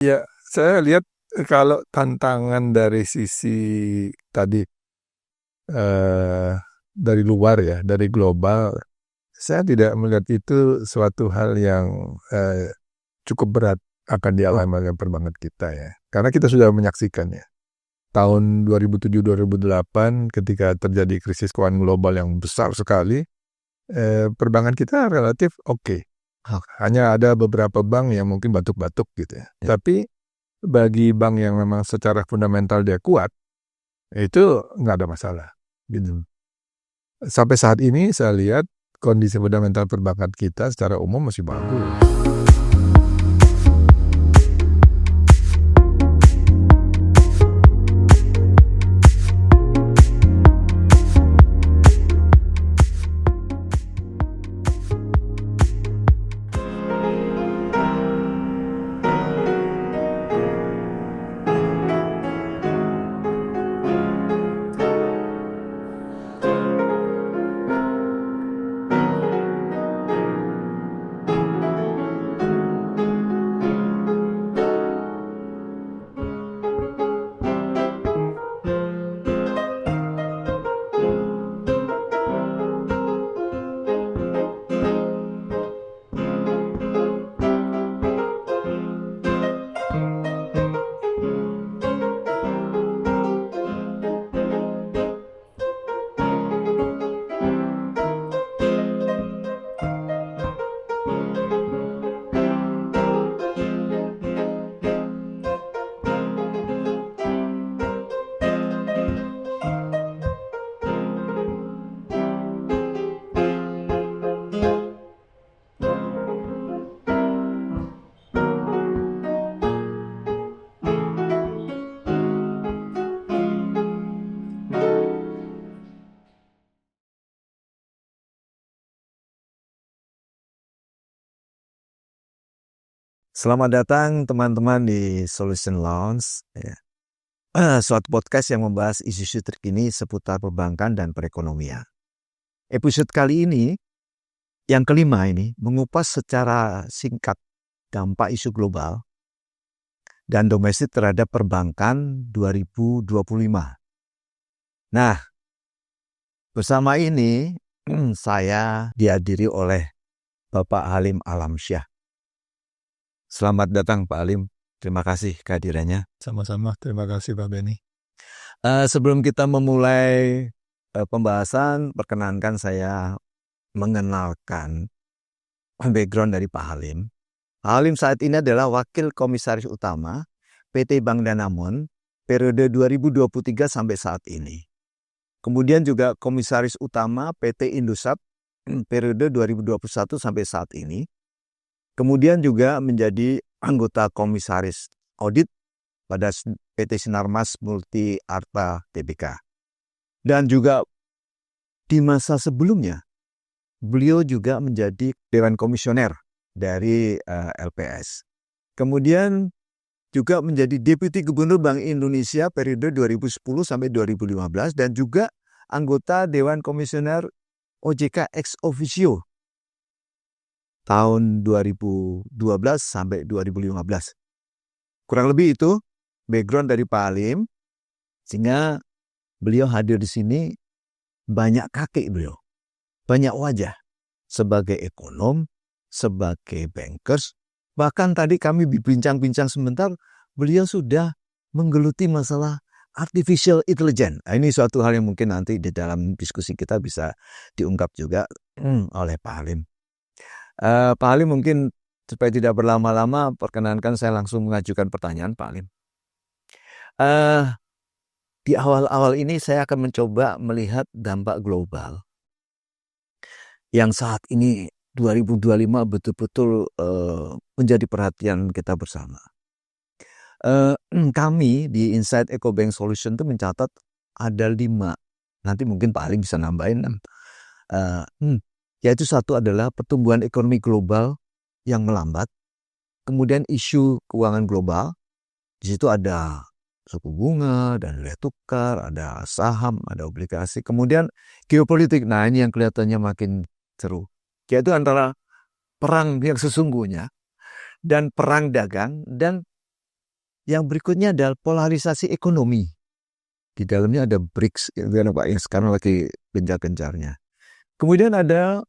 Ya, saya lihat kalau tantangan dari sisi tadi eh, dari luar ya, dari global, saya tidak melihat itu suatu hal yang cukup berat akan dialami oleh perbankan kita ya. Karena kita sudah menyaksikannya. Tahun 2007-2008 ketika terjadi krisis keuangan global yang besar sekali, perbankan kita relatif oke. Hanya ada beberapa bank yang mungkin batuk-batuk gitu ya. Tapi bagi bank yang memang secara fundamental dia kuat, itu nggak ada masalah. Gitu. Sampai saat ini saya lihat kondisi fundamental perbankan kita secara umum masih bagus. Selamat datang teman-teman di Solution Lounge, ya. Suatu podcast yang membahas isu-isu terkini seputar perbankan dan perekonomian. Episode kali ini, yang kelima ini, mengupas secara singkat dampak isu global dan domestik terhadap perbankan 2025. Nah, bersama ini saya dihadiri oleh Bapak Halim Alamsyah. Selamat datang Pak Halim. Terima kasih kehadirannya. Sama-sama, terima kasih Pak Benny. Sebelum kita memulai pembahasan, perkenankan saya mengenalkan background dari Pak Halim. Pak Halim saat ini adalah Wakil Komisaris Utama PT Bank Danamon periode 2023 sampai saat ini. Kemudian juga Komisaris Utama PT Indosat periode 2021 sampai saat ini. Kemudian juga menjadi anggota Komisaris Audit pada PT Sinarmas Multi Arta Tbk. Dan juga di masa sebelumnya, beliau juga menjadi Dewan Komisioner dari LPS. Kemudian juga menjadi Deputi Gubernur Bank Indonesia periode 2010 sampai 2015 dan juga anggota Dewan Komisioner OJK ex officio tahun 2012 sampai 2015. Kurang lebih itu background dari Pak Halim, sehingga beliau hadir di sini banyak kaki beliau, banyak wajah sebagai ekonom, sebagai bankers. Bahkan tadi kami bincang-bincang sebentar, beliau sudah menggeluti masalah artificial intelligence. Nah, ini suatu hal yang mungkin nanti di dalam diskusi kita bisa diungkap juga oleh Pak Halim. Pak Halim, mungkin supaya tidak berlama-lama, perkenankan saya langsung mengajukan pertanyaan Pak Halim. Di awal-awal ini saya akan mencoba melihat dampak global yang saat ini 2025 betul-betul menjadi perhatian kita bersama. Kami di Inside EcoBank Solution itu mencatat ada 5. Nanti mungkin Pak Halim bisa nambahin. Yaitu satu adalah pertumbuhan ekonomi global yang melambat. Kemudian isu keuangan global. Di situ ada suku bunga dan nilai tukar, ada saham, ada obligasi. Kemudian geopolitik. Nah, ini yang kelihatannya makin seru. Yaitu antara perang yang sesungguhnya dan perang dagang dan Yang berikutnya adalah polarisasi ekonomi. Di dalamnya ada BRICS, yang sekarang lagi gencar-gencarnya. Kemudian ada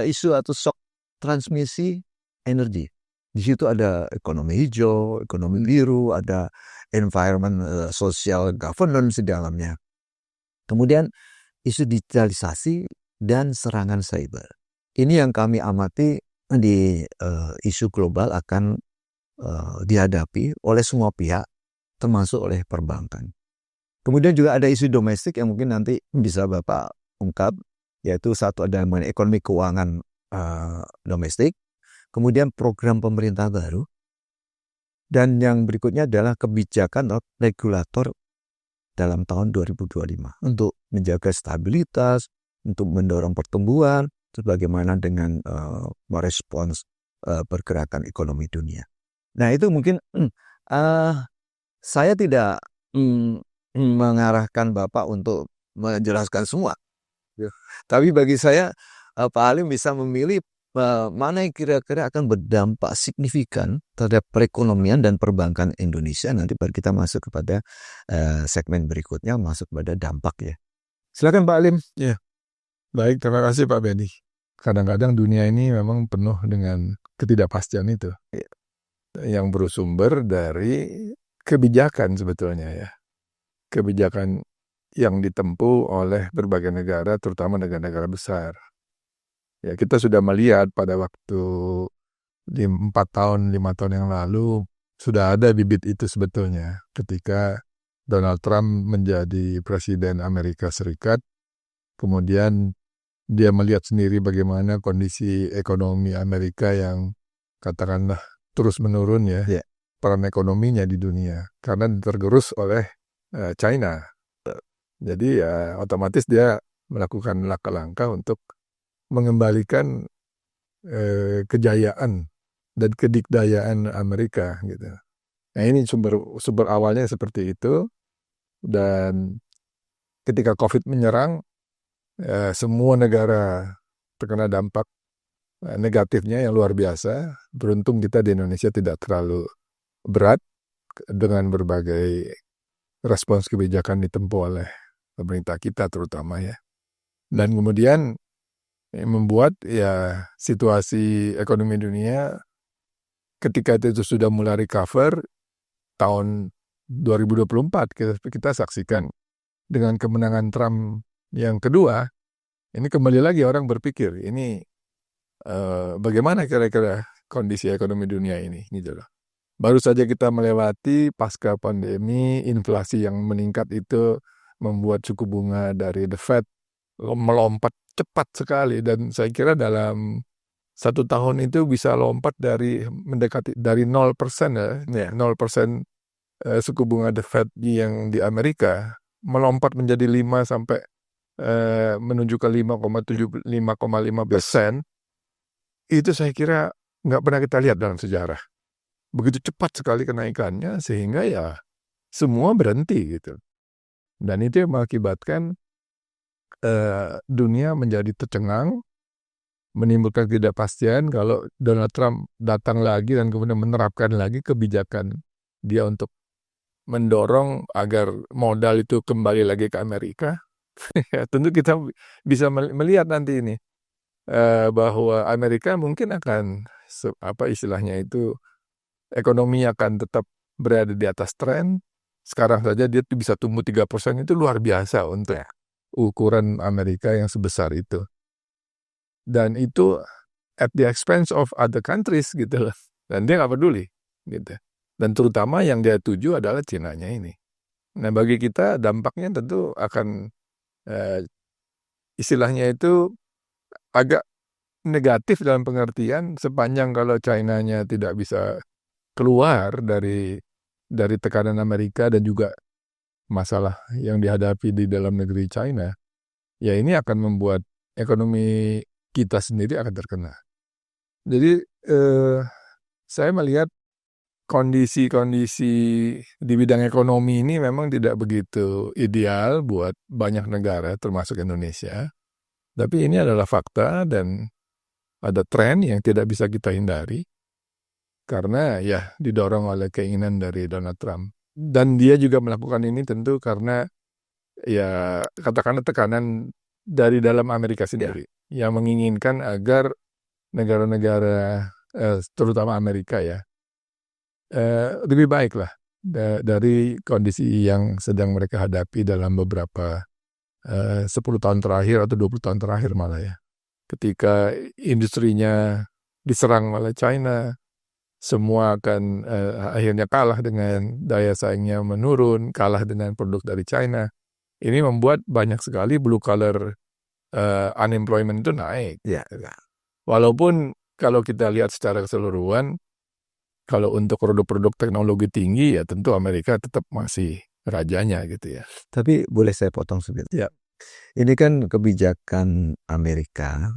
isu atau shock transmisi energi. Di situ ada ekonomi hijau, ekonomi biru, ada environment, social governance di dalamnya. Kemudian isu digitalisasi dan serangan cyber. Ini yang kami amati di isu global akan dihadapi oleh semua pihak, termasuk oleh perbankan. Kemudian juga ada isu domestik yang mungkin nanti bisa Bapak ungkap, yaitu satu ada mengenai ekonomi keuangan domestik, kemudian program pemerintah baru, dan yang berikutnya adalah kebijakan regulator dalam tahun 2025 untuk menjaga stabilitas, untuk mendorong pertumbuhan, terus bagaimana dengan merespons pergerakan ekonomi dunia. Nah itu mungkin saya tidak mengarahkan Bapak untuk menjelaskan semua. Tapi bagi saya Pak Halim bisa memilih mana yang kira-kira akan berdampak signifikan terhadap perekonomian dan perbankan Indonesia. Nanti baru kita masuk kepada segmen berikutnya, masuk kepada dampak ya. Silakan Pak Halim. Ya. Baik, terima kasih Pak Benny. Kadang-kadang dunia ini memang penuh dengan ketidakpastian itu. Ya. Yang bersumber dari kebijakan sebetulnya ya. Kebijakan yang ditempuh oleh berbagai negara, terutama negara-negara besar. Ya, kita sudah melihat pada waktu 5 tahun yang lalu sudah ada bibit itu sebetulnya ketika Donald Trump menjadi presiden Amerika Serikat. Kemudian dia melihat sendiri bagaimana kondisi ekonomi Amerika yang katakanlah terus menurun ya. Peran ekonominya di dunia karena tergerus oleh China. Jadi ya otomatis dia melakukan langkah-langkah untuk mengembalikan kejayaan dan kedikdayaan Amerika gitu. Nah ini sumber awalnya seperti itu, dan ketika COVID menyerang semua negara terkena dampak negatifnya yang luar biasa. Beruntung kita di Indonesia tidak terlalu berat dengan berbagai respons kebijakan ditempuh oleh pemerintah kita terutama ya. Dan kemudian membuat ya situasi ekonomi dunia ketika itu sudah mulai recover tahun 2024 kita saksikan dengan kemenangan Trump yang kedua. Ini kembali lagi orang berpikir ini bagaimana kira-kira kondisi ekonomi dunia ini gitu loh. Baru saja kita melewati pasca pandemi, inflasi yang meningkat itu membuat suku bunga dari The Fed melompat cepat sekali, dan saya kira dalam 1 tahun itu bisa lompat mendekati dari 0% ya, 0% suku bunga The Fed yang di Amerika melompat menjadi 5 sampai menuju ke 5,5%. Itu saya kira nggak pernah kita lihat dalam sejarah. Begitu cepat sekali kenaikannya sehingga ya semua berhenti gitu. Dan itu yang mengakibatkan dunia menjadi tercengang, menimbulkan ketidakpastian kalau Donald Trump datang lagi dan kemudian menerapkan lagi kebijakan dia untuk mendorong agar modal itu kembali lagi ke Amerika. Tentu kita bisa melihat nanti ini bahwa Amerika mungkin akan istilahnya itu ekonomi akan tetap berada di atas tren. Sekarang saja dia bisa tumbuh 3%, itu luar biasa untuk ukuran Amerika yang sebesar itu. Dan itu at the expense of other countries gitu loh. Dan dia nggak peduli gitu. Dan terutama yang dia tuju adalah Chinanya ini. Nah bagi kita dampaknya tentu akan istilahnya itu agak negatif dalam pengertian sepanjang kalau Chinanya tidak bisa keluar dari tekanan Amerika dan juga masalah yang dihadapi di dalam negeri China, ya ini akan membuat ekonomi kita sendiri akan terkena. Jadi saya melihat kondisi-kondisi di bidang ekonomi ini memang tidak begitu ideal buat banyak negara termasuk Indonesia. Tapi ini adalah fakta dan ada tren yang tidak bisa kita hindari. karena ya didorong oleh keinginan dari Donald Trump. Dan dia juga melakukan ini tentu karena ya katakanlah tekanan dari dalam Amerika sendiri yang menginginkan agar negara-negara terutama Amerika ya lebih baik lah dari kondisi yang sedang mereka hadapi dalam beberapa 10 tahun terakhir atau 20 tahun terakhir malah ya. Ketika industrinya diserang oleh China, semua akan akhirnya kalah dengan daya saingnya menurun, kalah dengan produk dari China. Ini membuat banyak sekali blue collar unemployment itu naik. Ya. Walaupun kalau kita lihat secara keseluruhan, kalau untuk produk-produk teknologi tinggi ya tentu Amerika tetap masih rajanya gitu ya. Tapi boleh saya potong sebentar? Ya. Ini kan kebijakan Amerika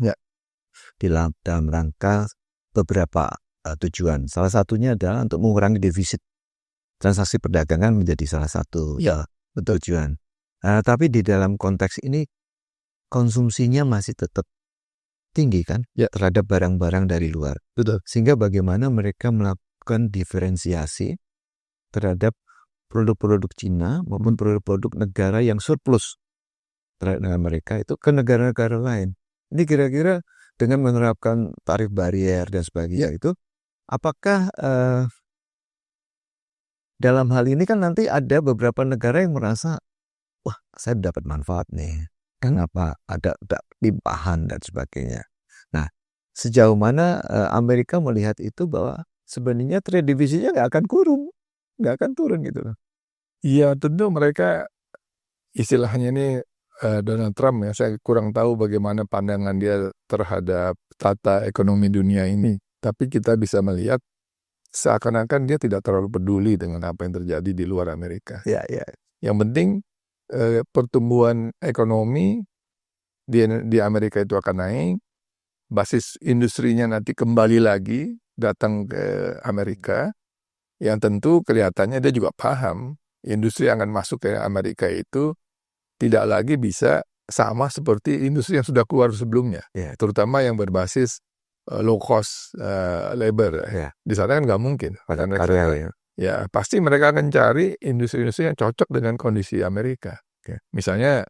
dalam rangka beberapa tujuan. Salah satunya adalah untuk mengurangi defisit. Transaksi perdagangan menjadi salah satu tujuan. Tapi di dalam konteks ini konsumsinya masih tetap tinggi kan terhadap barang-barang dari luar. Betul. Sehingga bagaimana mereka melakukan diferensiasi terhadap produk-produk Cina maupun produk-produk negara yang surplus terhadap mereka itu ke negara-negara lain. Ini kira-kira dengan menerapkan tarif barier dan sebagainya itu, apakah dalam hal ini kan nanti ada beberapa negara yang merasa, wah saya dapat manfaat nih, kenapa ada limpahan dan sebagainya. Nah, sejauh mana Amerika melihat itu bahwa sebenarnya trade defisitnya nggak akan turun gitu loh. Iya, tentu mereka istilahnya ini Donald Trump ya, saya kurang tahu bagaimana pandangan dia terhadap tata ekonomi dunia ini. Tapi kita bisa melihat seakan-akan dia tidak terlalu peduli dengan apa yang terjadi di luar Amerika. Ya. Yang penting pertumbuhan ekonomi di Amerika itu akan naik, basis industrinya nanti kembali lagi datang ke Amerika, yang tentu kelihatannya dia juga paham industri yang akan masuk ke Amerika itu tidak lagi bisa sama seperti industri yang sudah keluar sebelumnya, terutama yang berbasis low cost labor. Di sana kan nggak mungkin. Ya pasti mereka akan cari industri-industri yang cocok dengan kondisi Amerika. Misalnya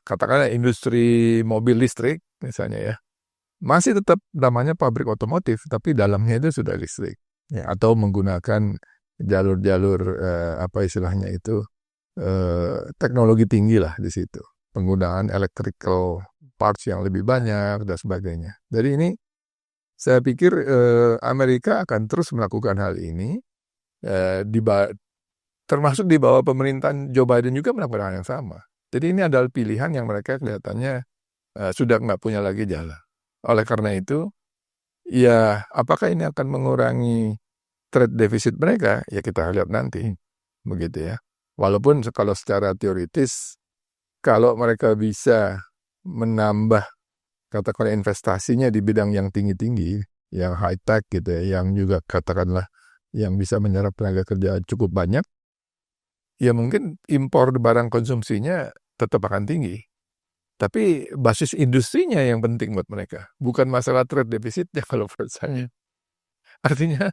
katakanlah industri mobil listrik misalnya ya, masih tetap namanya pabrik otomotif, tapi dalamnya itu sudah listrik atau menggunakan jalur-jalur apa istilahnya itu teknologi tinggi lah di situ, penggunaan electrical parts yang lebih banyak dan sebagainya. Jadi ini saya pikir Amerika akan terus melakukan hal ini, termasuk di bawah pemerintahan Joe Biden juga melakukan hal yang sama. Jadi ini adalah pilihan yang mereka kelihatannya sudah nggak punya lagi jalan. Oleh karena itu, ya apakah ini akan mengurangi trade deficit mereka? Ya kita lihat nanti, begitu ya. Walaupun kalau secara teoritis, kalau mereka bisa menambah katakanlah investasinya di bidang yang tinggi-tinggi, yang high tech gitu ya, yang juga katakanlah yang bisa menyerap tenaga kerja cukup banyak, ya mungkin impor barang konsumsinya tetap akan tinggi. Tapi basis industrinya yang penting buat mereka, bukan masalah trade defisitnya kalau menurut saya. Artinya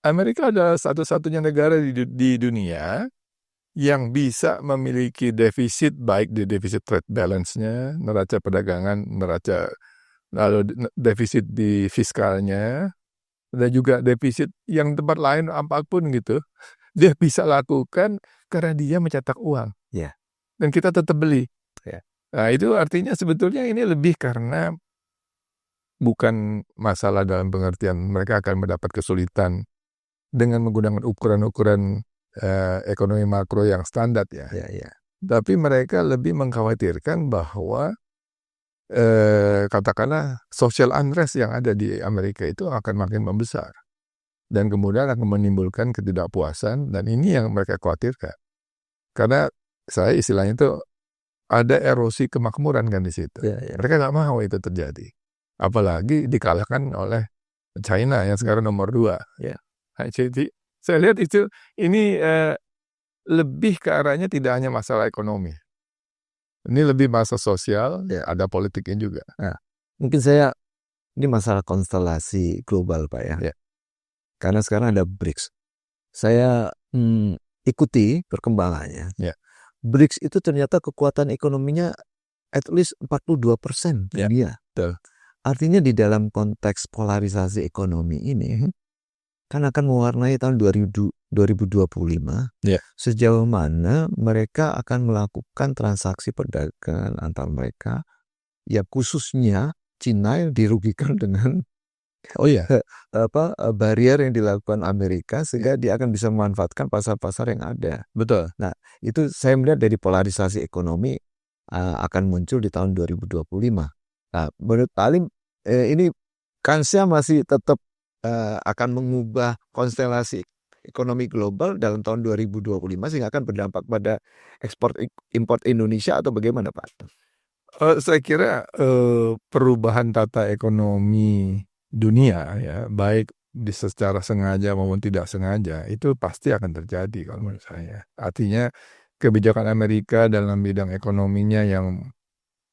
Amerika adalah satu-satunya negara di dunia yang bisa memiliki defisit, baik di defisit trade balance-nya, neraca perdagangan, lalu defisit di fiskalnya, dan juga defisit yang tempat lain apapun gitu, dia bisa lakukan karena dia mencetak uang. Dan kita tetap beli. Nah itu artinya sebetulnya ini lebih karena bukan masalah dalam pengertian mereka akan mendapat kesulitan dengan menggunakan ukuran-ukuran ekonomi makro yang standar ya. Tapi mereka lebih mengkhawatirkan bahwa katakanlah social unrest yang ada di Amerika itu akan makin membesar. Dan kemudian akan menimbulkan ketidakpuasan, dan ini yang mereka khawatirkan. Karena saya istilahnya itu ada erosi kemakmuran kan di situ. Mereka nggak mau itu terjadi. Apalagi dikalahkan oleh China yang sekarang nomor 2. Jadi saya lihat ini lebih ke arahnya tidak hanya masalah ekonomi. Ini lebih masalah sosial, ada politiknya juga. Nah, mungkin saya Ini masalah konstelasi global, Pak ya. Ya. Karena sekarang ada BRICS. Saya ikuti perkembangannya. Ya. BRICS itu ternyata kekuatan ekonominya at least 42% Ya, dunia. betul. Artinya di dalam konteks polarisasi ekonomi ini kan akan mewarnai tahun 2025. Ya. Sejauh mana mereka akan melakukan transaksi perdagangan antar mereka, ya khususnya Cina yang dirugikan dengan barrier yang dilakukan Amerika, sehingga dia akan bisa memanfaatkan pasar-pasar yang ada. Betul. Nah, itu saya melihat dari polarisasi ekonomi akan muncul di tahun 2025. Nah, menurut Pak Halim, ini kansnya masih tetap akan mengubah konstelasi ekonomi global dalam tahun 2025 sehingga akan berdampak pada ekspor import Indonesia atau bagaimana, Pak? Saya kira perubahan tata ekonomi dunia ya, baik secara sengaja maupun tidak sengaja, itu pasti akan terjadi kalau menurut saya. Artinya kebijakan Amerika dalam bidang ekonominya yang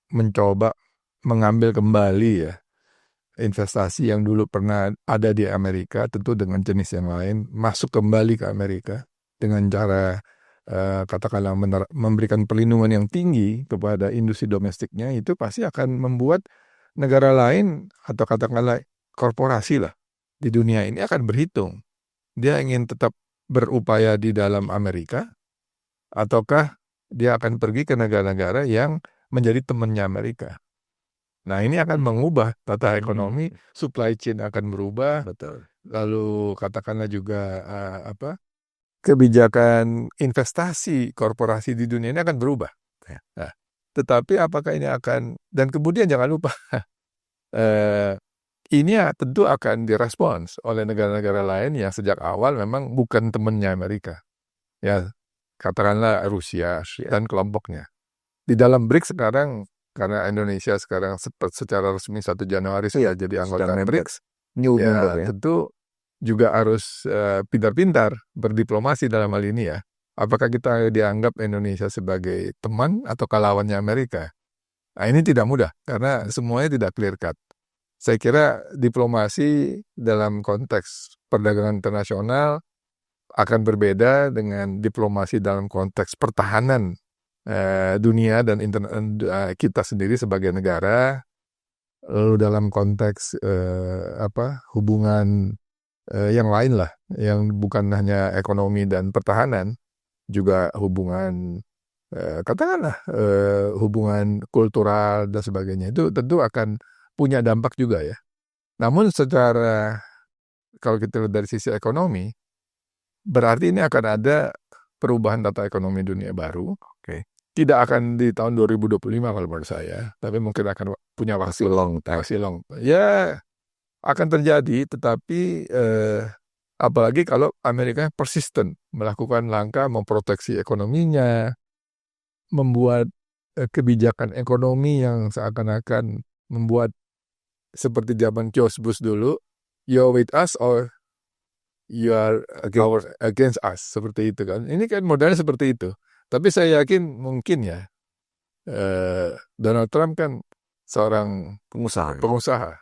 mencoba mengambil kembali ya investasi yang dulu pernah ada di Amerika, tentu dengan jenis yang lain, masuk kembali ke Amerika dengan cara katakanlah memberikan perlindungan yang tinggi kepada industri domestiknya, itu pasti akan membuat negara lain atau katakanlah korporasi lah di dunia ini akan berhitung. Dia ingin tetap berupaya di dalam Amerika ataukah dia akan pergi ke negara-negara yang menjadi temannya Amerika. Nah, ini akan mengubah tata ekonomi, supply chain akan berubah. Betul. Lalu katakanlah juga kebijakan investasi korporasi di dunia ini akan berubah. Nah, tetapi apakah ini akan, dan kemudian jangan lupa ini tentu akan direspons oleh negara-negara lain yang sejak awal memang bukan temannya Amerika. Ya, katakanlah Rusia dan kelompoknya. Di dalam BRICS sekarang, karena Indonesia sekarang secara resmi 1 Januari sudah jadi anggota BRICS, tentu juga harus pintar-pintar berdiplomasi dalam hal ini ya. Apakah kita dianggap Indonesia sebagai teman atau lawannya Amerika? Nah, ini tidak mudah karena semuanya tidak clear cut. Saya kira diplomasi dalam konteks perdagangan internasional akan berbeda dengan diplomasi dalam konteks pertahanan dunia dan kita sendiri sebagai negara. Lalu dalam konteks hubungan yang lain lah, yang bukan hanya ekonomi dan pertahanan, juga hubungan katakanlah hubungan kultural dan sebagainya, itu tentu akan punya dampak juga ya. Namun secara kalau kita lihat dari sisi ekonomi, berarti ini akan ada perubahan tata ekonomi dunia baru. Tidak akan di tahun 2025 kalau menurut saya, tapi mungkin akan punya waktu long. Ya, akan terjadi, tetapi apalagi kalau Amerika persisten melakukan langkah memproteksi ekonominya, membuat kebijakan ekonomi yang seakan-akan membuat seperti zaman George Bush dulu, you're with us or you are against us, seperti itu kan. Ini kan modelnya seperti itu. Tapi saya yakin mungkin ya Donald Trump kan seorang pengusaha.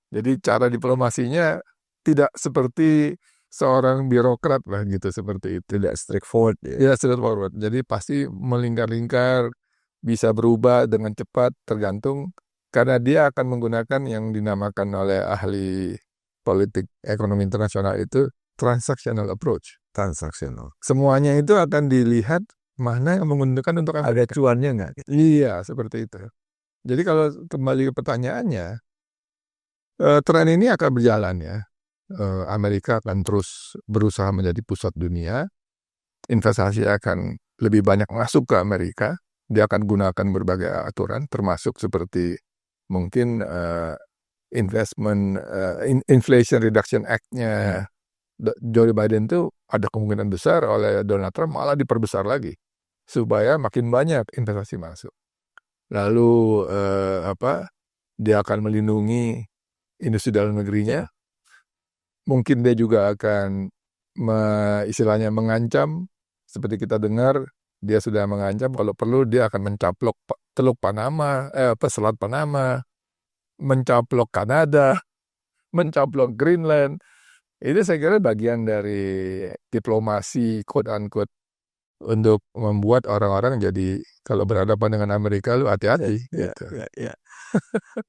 Jadi cara diplomasinya tidak seperti seorang birokrat lah gitu, seperti itu. Tidak straightforward. Ya, straightforward. Jadi pasti melingkar-lingkar, bisa berubah dengan cepat tergantung, karena dia akan menggunakan yang dinamakan oleh ahli politik ekonomi internasional itu transactional approach. Transaksional. Semuanya itu akan dilihat mana yang menguntungkan untuk Ada cuannya nggak? Gitu. Iya, seperti itu. Jadi kalau kembali ke pertanyaannya, tren ini akan berjalan ya. Amerika akan terus berusaha menjadi pusat dunia. Investasi akan lebih banyak masuk ke Amerika. Dia akan gunakan berbagai aturan, termasuk seperti mungkin Inflation Reduction Act-nya Joe Biden itu ada kemungkinan besar oleh Donald Trump malah diperbesar lagi supaya makin banyak investasi masuk. Lalu dia akan melindungi industri dalam negerinya. Mungkin dia juga akan istilahnya mengancam, seperti kita dengar dia sudah mengancam kalau perlu dia akan mencaplok Teluk Panama, Selat Panama. mencaplok Kanada, mencaplok Greenland. Itu saya kira bagian dari diplomasi quote unquote untuk membuat orang-orang jadi kalau berhadapan dengan Amerika lu hati-hati gitu. Ya.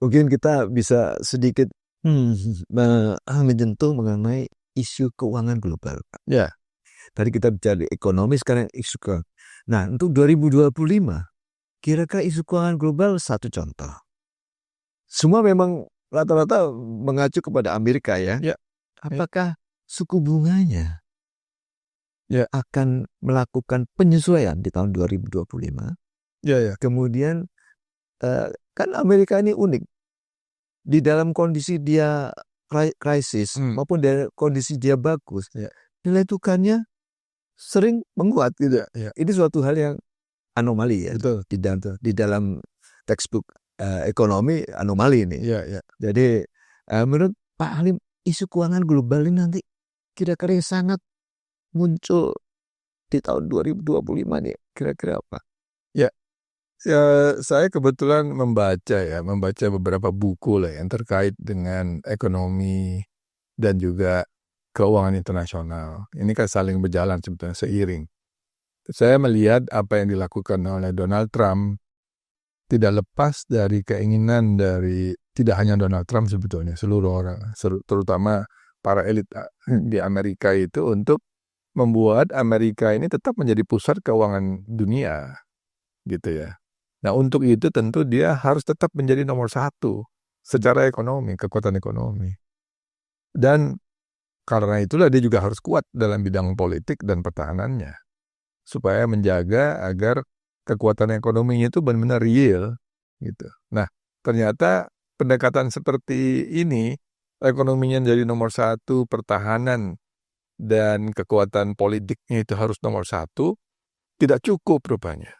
Mungkin kita bisa sedikit menyentuh mengenai isu keuangan global. Ya. Tadi kita bicara ekonomi, sekarang isu keuangan. Nah, untuk 2025, kira-kira isu keuangan global satu contoh. Semua memang rata-rata mengacu kepada Amerika ya. Ya. Apakah suku bunganya akan melakukan penyesuaian di tahun 2025? Ya. Kemudian kan Amerika ini unik. Di dalam kondisi dia krisis maupun dari kondisi dia bagus, nilai tukarnya sering menguat gitu. Ini suatu hal yang anomali ya. Betul. Di dalam textbook ekonomi anomali ini. Jadi menurut Pak Halim, isu keuangan global ini nanti kira-kira yang sangat muncul di tahun 2025 nih, kira-kira apa? Ya, saya kebetulan membaca beberapa buku lah yang terkait dengan ekonomi dan juga keuangan internasional. Ini kan saling berjalan sebetulnya seiring. Saya melihat apa yang dilakukan oleh Donald Trump tidak lepas dari keinginan dari tidak hanya Donald Trump sebetulnya, seluruh orang, terutama para elit di Amerika itu untuk membuat Amerika ini tetap menjadi pusat keuangan dunia, gitu ya. Nah untuk itu tentu dia harus tetap menjadi nomor satu secara ekonomi, kekuatan ekonomi. Dan karena itulah dia juga harus kuat dalam bidang politik dan pertahanannya. Supaya menjaga agar kekuatan ekonominya itu benar-benar real. Gitu. Nah ternyata pendekatan seperti ini, ekonominya jadi nomor satu, pertahanan dan kekuatan politiknya itu harus nomor satu, tidak cukup rupanya.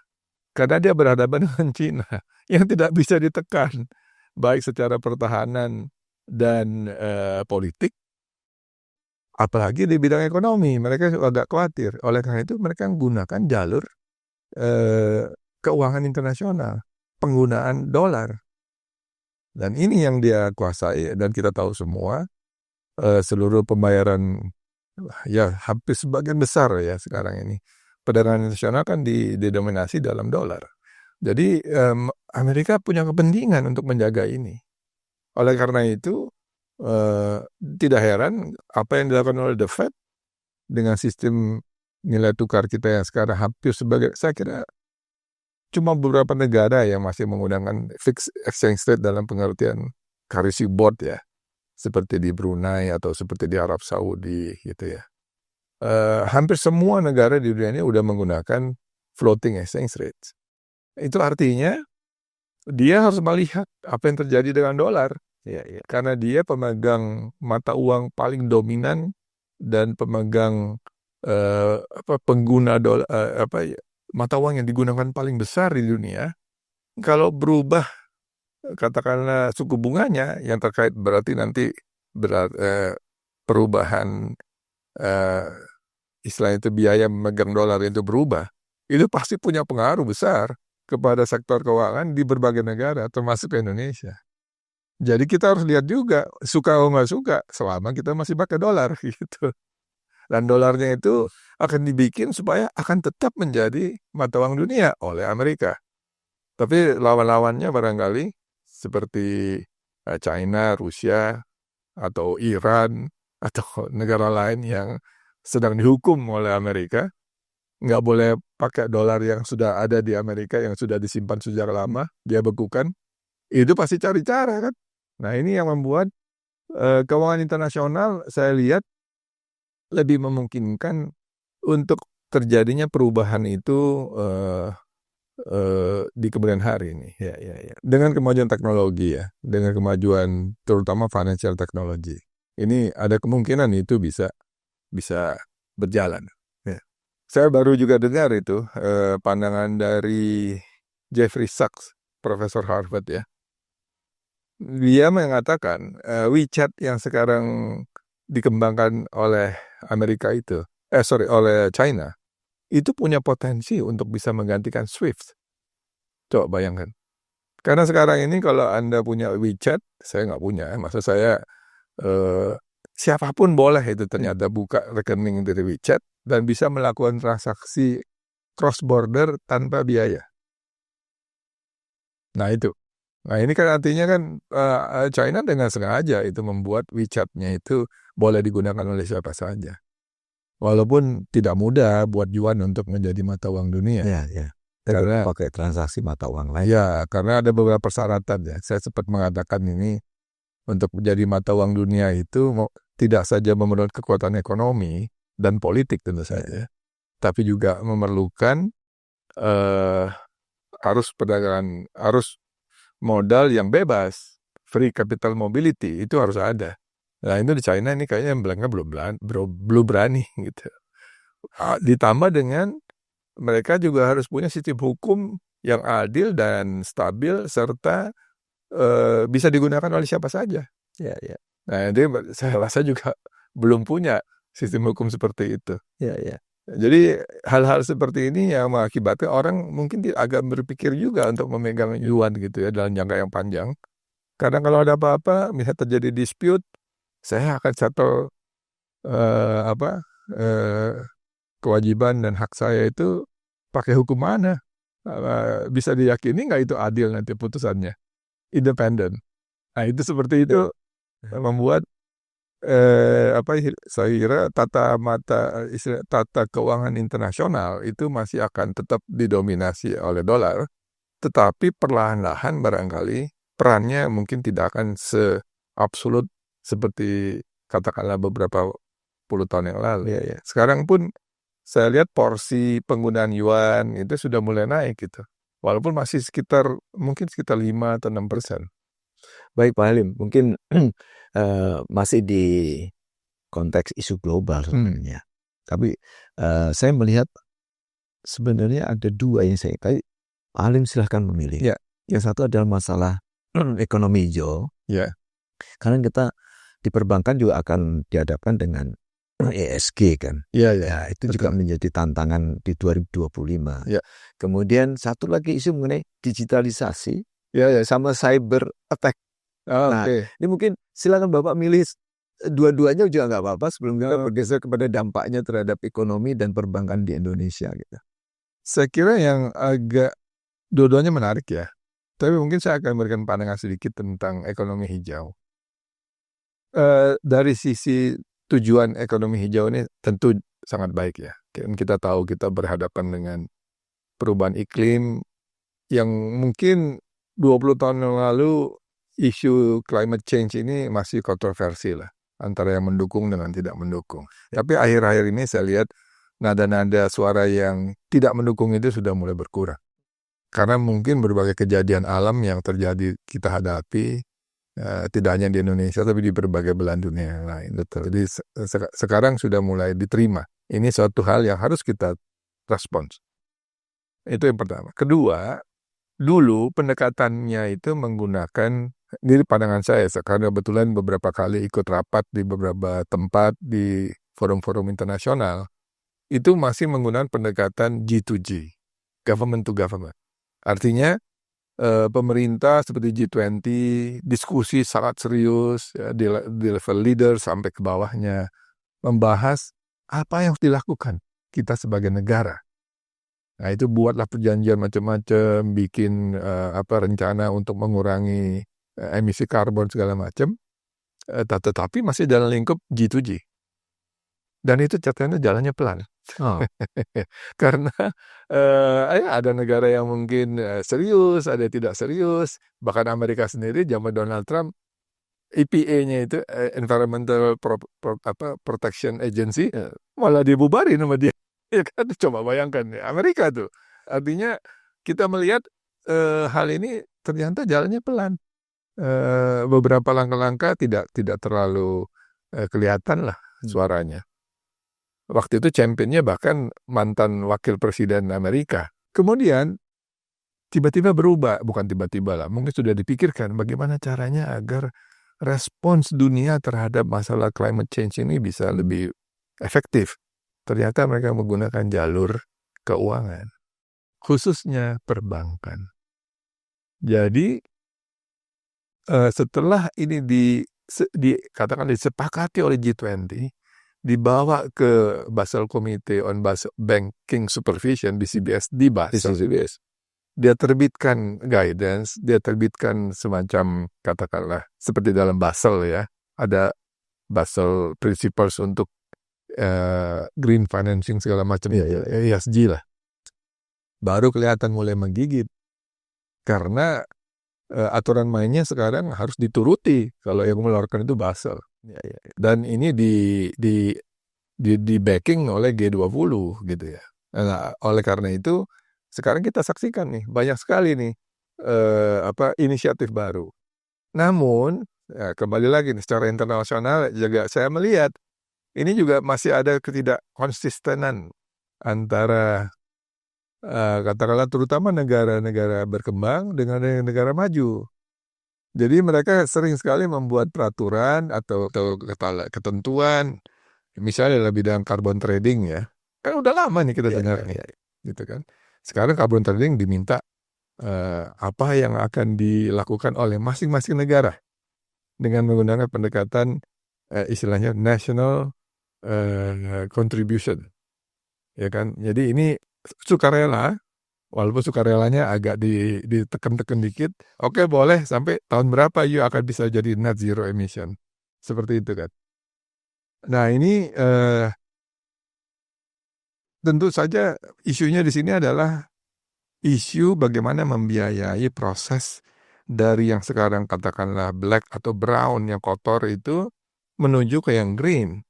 Karena dia berhadapan dengan Cina yang tidak bisa ditekan, baik secara pertahanan dan politik, apalagi di bidang ekonomi. Mereka agak khawatir. Oleh karena itu mereka menggunakan jalur keuangan internasional, penggunaan dolar. Dan ini yang dia kuasai, dan kita tahu semua, seluruh pembayaran, ya hampir sebagian besar ya sekarang ini, perdagangan internasional kan didominasi dalam dolar. Jadi Amerika punya kepentingan untuk menjaga ini. Oleh karena itu, tidak heran apa yang dilakukan oleh The Fed dengan sistem nilai tukar kita yang sekarang hampir sebagai, saya kira cuma beberapa negara yang masih menggunakan fixed exchange rate dalam pengertian currency board ya, seperti di Brunei atau seperti di Arab Saudi gitu ya. Hampir semua negara di dunia ini udah menggunakan floating exchange rate. Itu artinya dia harus melihat apa yang terjadi dengan dolar, karena dia pemegang mata uang paling dominan dan pemegang pengguna dolar, mata uang yang digunakan paling besar di dunia. Kalau berubah, katakanlah suku bunganya yang terkait, berarti nanti perubahan istilahnya itu biaya memegang dolar itu berubah, itu pasti punya pengaruh besar kepada sektor keuangan di berbagai negara, termasuk Indonesia. Jadi kita harus lihat juga, suka atau nggak suka, selama kita masih pakai dolar gitu. Dan dolarnya itu akan dibikin supaya akan tetap menjadi mata uang dunia oleh Amerika. Tapi lawan-lawannya barangkali seperti China, Rusia, atau Iran, atau negara lain yang sedang dihukum oleh Amerika, nggak boleh pakai dolar yang sudah ada di Amerika, yang sudah disimpan sejak lama, dia bekukan, itu pasti cari cara kan. Nah ini yang membuat keuangan internasional saya lihat lebih memungkinkan untuk terjadinya perubahan itu di kemudian hari ini. Ya. Dengan kemajuan teknologi ya, dengan kemajuan terutama financial technology, ini ada kemungkinan itu bisa berjalan. Ya. Saya baru juga dengar itu pandangan dari Jeffrey Sachs, Profesor Harvard ya. Dia mengatakan WeChat yang sekarang dikembangkan oleh Amerika itu, oleh China, itu punya potensi untuk bisa menggantikan SWIFT. Coba bayangkan. Karena sekarang ini kalau Anda punya WeChat, saya nggak punya. Maksud saya siapapun boleh itu ternyata buka rekening dari WeChat dan bisa melakukan transaksi cross border tanpa biaya. Nah itu. Nah ini kan artinya kan China dengan sengaja itu membuat WeChat-nya itu boleh digunakan oleh siapa saja. Walaupun tidak mudah buat Yuan untuk menjadi mata uang dunia. Ya. Karena pakai transaksi mata uang lain. ya, karena ada beberapa persyaratan ya. Saya sempat mengatakan ini untuk menjadi mata uang dunia itu tidak saja memerlukan kekuatan ekonomi dan politik tentu saja, tapi juga memerlukan arus modal yang bebas, free capital mobility itu harus ada. Nah itu di China ini kayaknya belum berani gitu. Ditambah dengan mereka juga harus punya sistem hukum yang adil dan stabil serta bisa digunakan oleh siapa saja. Ya. Nah, saya rasa juga belum punya sistem hukum seperti itu. Ya. Jadi hal-hal seperti ini yang mengakibatkan orang mungkin agak berpikir juga untuk memegang yuan gitu ya dalam jangka yang panjang. Karena kalau ada apa-apa, misalnya terjadi dispute, saya akan settle kewajiban dan hak saya itu pakai hukum mana? Bisa diyakini nggak itu adil nanti putusannya? Independen. Nah itu seperti itu membuat saya kira tata keuangan internasional itu masih akan tetap didominasi oleh dolar, tetapi perlahan-lahan barangkali perannya mungkin tidak akan se-absolut seperti katakanlah beberapa puluh tahun yang lalu. Ya. Sekarang pun saya lihat porsi penggunaan yuan itu sudah mulai naik gitu. Walaupun masih mungkin sekitar 5 atau 6%. Baik Pak Halim, mungkin masih di konteks isu global sebenarnya. Tapi saya melihat sebenarnya ada dua yang saya Pak Halim silahkan memilih. Ya. Yang satu adalah masalah ekonomi hijau. Ya. Karena kita di perbankan juga akan dihadapkan dengan ESG kan. Ya, itu betul. Juga menjadi tantangan di 2025. Ya. Kemudian satu lagi isu mengenai digitalisasi sama cyber attack. Nah, ini mungkin silakan Bapak milih dua-duanya juga nggak apa-apa sebelum kita bergeser kepada dampaknya terhadap ekonomi dan perbankan di Indonesia gitu. Saya kira yang agak dua-duanya menarik ya. Tapi mungkin saya akan berikan pandangan sedikit tentang ekonomi hijau. Dari sisi tujuan ekonomi hijau ini tentu sangat baik ya. Kita tahu kita berhadapan dengan perubahan iklim yang mungkin 20 tahun yang lalu isu climate change ini masih kontroversi lah. Antara yang mendukung dengan tidak mendukung. Tapi akhir-akhir ini saya lihat nada-nada suara yang tidak mendukung itu sudah mulai berkurang. Karena mungkin berbagai kejadian alam yang terjadi kita hadapi, tidak hanya di Indonesia tapi di berbagai belahan dunia yang lain. Betul. Jadi sekarang sudah mulai diterima. Ini suatu hal yang harus kita respons. Itu yang pertama. Kedua, dulu pendekatannya itu menggunakan, ini pandangan saya karena kebetulan beberapa kali ikut rapat di beberapa tempat di forum-forum internasional, itu masih menggunakan pendekatan G2G, government to government. Artinya pemerintah seperti G20 diskusi sangat serius ya, di level leader sampai ke bawahnya membahas apa yang harus dilakukan kita sebagai negara. Nah itu buatlah perjanjian macam-macam, bikin rencana untuk mengurangi emisi karbon segala macam, tetapi masih dalam lingkup G2G. Dan itu catatannya jalannya pelan. Karena ada negara yang mungkin serius, ada yang tidak serius. Bahkan Amerika sendiri zaman Donald Trump, EPA-nya itu Environmental Protection Agency, malah dibubarin sama dia. Ya kan, coba bayangkan Amerika tuh. Artinya kita melihat hal ini ternyata jalannya pelan. Beberapa langkah-langkah tidak terlalu kelihatan lah suaranya. Waktu itu championnya bahkan mantan wakil presiden Amerika. Kemudian tiba-tiba berubah, bukan tiba-tiba lah, mungkin sudah dipikirkan bagaimana caranya agar respons dunia terhadap masalah climate change ini bisa lebih efektif. Ternyata mereka menggunakan jalur keuangan, khususnya perbankan. Jadi setelah ini katakan disepakati oleh G20, dibawa ke Basel Committee on Banking Supervision BCBS di Basel. BCBS. Dia terbitkan guidance, dia terbitkan semacam katakanlah seperti dalam Basel ya, ada Basel Principles untuk green financing segala macam, ESG lah. Baru kelihatan mulai menggigit karena aturan mainnya sekarang harus dituruti kalau yang mengeluarkan itu Basel. Dan ini di backing oleh G20 gitu ya. Nah, oleh karena itu sekarang kita saksikan nih banyak sekali nih inisiatif baru. Namun kembali lagi nih, secara internasional juga saya melihat ini juga masih ada ketidakkonsistenan antara katakanlah terutama negara-negara berkembang dengan negara maju. Jadi mereka sering sekali membuat peraturan atau ketentuan, misalnya dalam bidang carbon trading ya. Kan udah lama nih kita dengar gitu kan. Sekarang carbon trading diminta apa yang akan dilakukan oleh masing-masing negara dengan menggunakan pendekatan istilahnya national contribution. Ya kan. Jadi ini sukarela, walaupun sukarelanya agak ditekan-tekan dikit, oke boleh sampai tahun berapa you akan bisa jadi net zero emission. Seperti itu kan. Nah ini tentu saja isunya di sini adalah isu bagaimana membiayai proses dari yang sekarang katakanlah black atau brown yang kotor itu menuju ke yang green.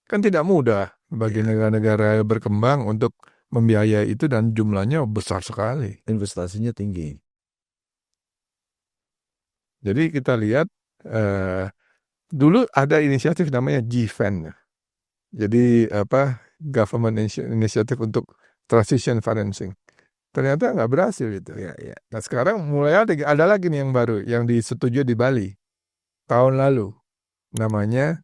Kan tidak mudah bagi negara-negara berkembang untuk membiayai itu dan jumlahnya besar sekali. Investasinya tinggi. Jadi kita lihat dulu ada inisiatif namanya GFAN. Jadi government initiative untuk transition financing. Ternyata nggak berhasil itu. Nah sekarang mulai ada lagi nih yang baru yang disetujui di Bali tahun lalu. Namanya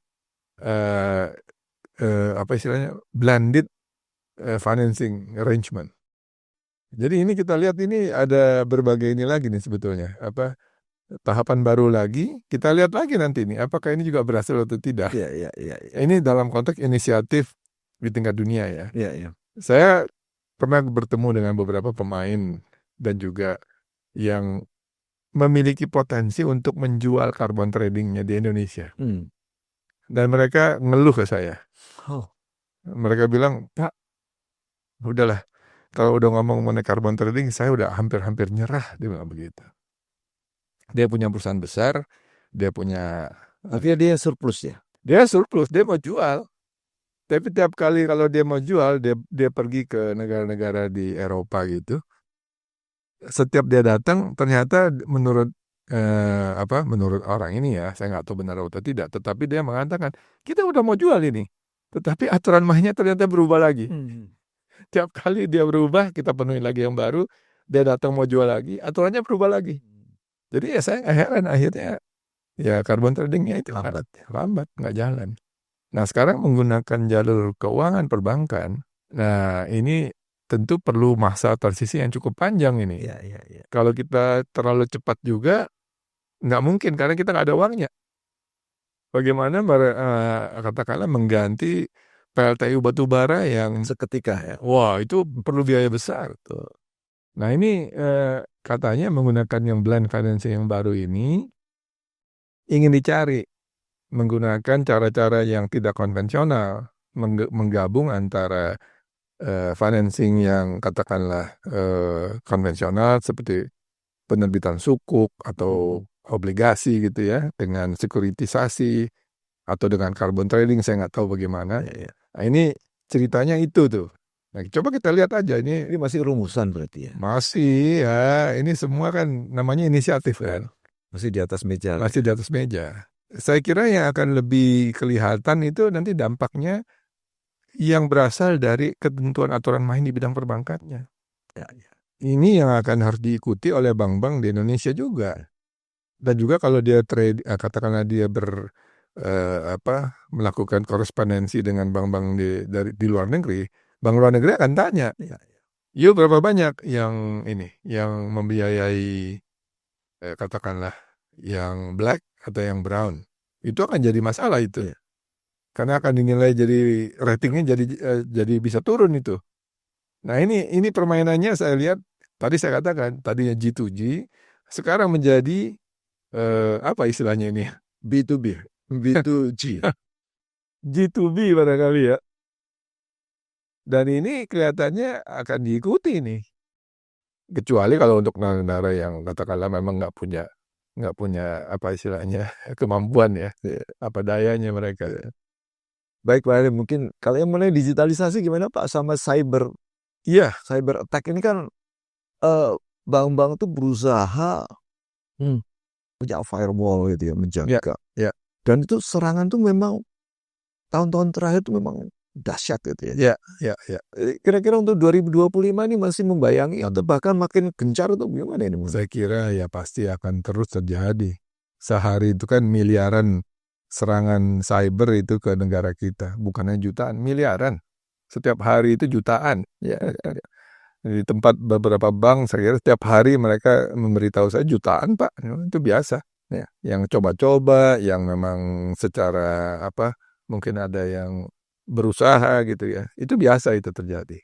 istilahnya blended financing arrangement. Jadi ini kita lihat ini ada berbagai ini lagi nih sebetulnya tahapan baru lagi. Kita lihat lagi nanti nih apakah ini juga berhasil atau tidak. Ini dalam konteks inisiatif di tingkat dunia ya. Saya pernah bertemu dengan beberapa pemain dan juga yang memiliki potensi untuk menjual carbon tradingnya di Indonesia. Dan mereka ngeluh ke saya. Mereka bilang, Pak, udahlah, kalau udah ngomong mengenai carbon trading, saya udah hampir-hampir nyerah, dia bilang begitu. Dia punya perusahaan besar, dia punya... Akhirnya dia surplus ya? Dia surplus, dia mau jual. Tapi tiap kali kalau dia mau jual, dia pergi ke negara-negara di Eropa gitu. Setiap dia datang, ternyata menurut orang ini ya, saya nggak tahu benar atau tidak, tetapi dia mengatakan, kita udah mau jual ini. Tetapi aturan mainnya ternyata berubah lagi. Tiap kali dia berubah, kita penuhi lagi yang baru, dia datang mau jual lagi, aturannya berubah lagi. Jadi ya saya heran akhirnya, ya carbon tradingnya itu lambat, nggak jalan. Nah sekarang menggunakan jalur keuangan perbankan, nah ini tentu perlu masa transisi yang cukup panjang ini. Kalau kita terlalu cepat juga, nggak mungkin karena kita nggak ada uangnya. Bagaimana katakanlah mengganti PLTU batubara yang seketika ya. Wah itu perlu biaya besar tuh. Nah ini katanya menggunakan yang blend financing yang baru ini ingin dicari menggunakan cara-cara yang tidak konvensional, menggabung antara financing yang katakanlah konvensional seperti penerbitan sukuk atau obligasi gitu ya, dengan sekuritisasi atau dengan carbon trading, saya nggak tahu bagaimana. Nah ini ceritanya itu tuh. Nah, coba kita lihat aja ini masih rumusan berarti ya? Masih ya, ini semua kan namanya inisiatif kan. Masih di atas meja. Masih di atas meja. Saya kira yang akan lebih kelihatan itu nanti dampaknya yang berasal dari ketentuan aturan main di bidang perbankannya. Ini yang akan harus diikuti oleh bank-bank di Indonesia juga. Dan juga kalau dia trade, katakanlah dia melakukan korespondensi dengan bank-bank di luar negeri, bank luar negeri akan tanya, yuk berapa banyak yang membiayai katakanlah yang black atau yang brown, itu akan jadi masalah itu. Iya. Karena akan dinilai jadi ratingnya jadi bisa turun itu. Nah ini permainannya saya lihat tadi saya katakan tadinya G2G sekarang menjadi apa istilahnya ini B2B, B2G. G2B barangkali ya. Dan ini kelihatannya akan diikuti nih. Kecuali kalau untuk negara yang katakanlah memang nggak punya apa istilahnya kemampuan ya, apa dayanya mereka. Baik Pak Halim, mungkin kalau yang mengenai digitalisasi gimana Pak sama cyber Iya, attack ini kan bank-bank tuh berusaha punya firewall gitu ya, menjaga. ya, Dan itu serangan tuh memang tahun-tahun terakhir tuh memang dahsyat gitu ya. ya. Kira-kira untuk 2025 ini masih membayangi atau bahkan makin gencar atau gimana ini? Saya kira ya pasti akan terus terjadi. Sehari itu kan miliaran serangan cyber itu ke negara kita, bukannya jutaan, miliaran. Setiap hari itu jutaan. Ya, di tempat beberapa bank saya kira setiap hari mereka memberitahu saya jutaan Pak, itu biasa. Ya, yang coba-coba, yang memang secara apa mungkin ada yang berusaha gitu ya, itu biasa itu terjadi.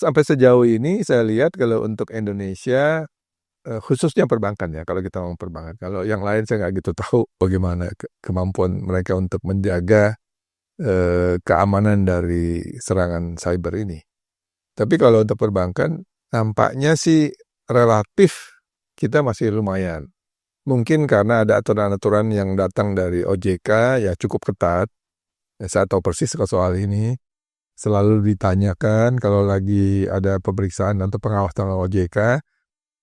Sampai sejauh ini saya lihat kalau untuk Indonesia khususnya perbankan ya, kalau kita ngomong perbankan. Kalau yang lain saya nggak gitu tahu bagaimana kemampuan mereka untuk menjaga keamanan dari serangan cyber ini. Tapi kalau untuk perbankan nampaknya sih relatif kita masih lumayan. Mungkin karena ada aturan-aturan yang datang dari OJK ya cukup ketat. Saya tahu persis soal ini. Selalu ditanyakan kalau lagi ada pemeriksaan atau pengawasan OJK.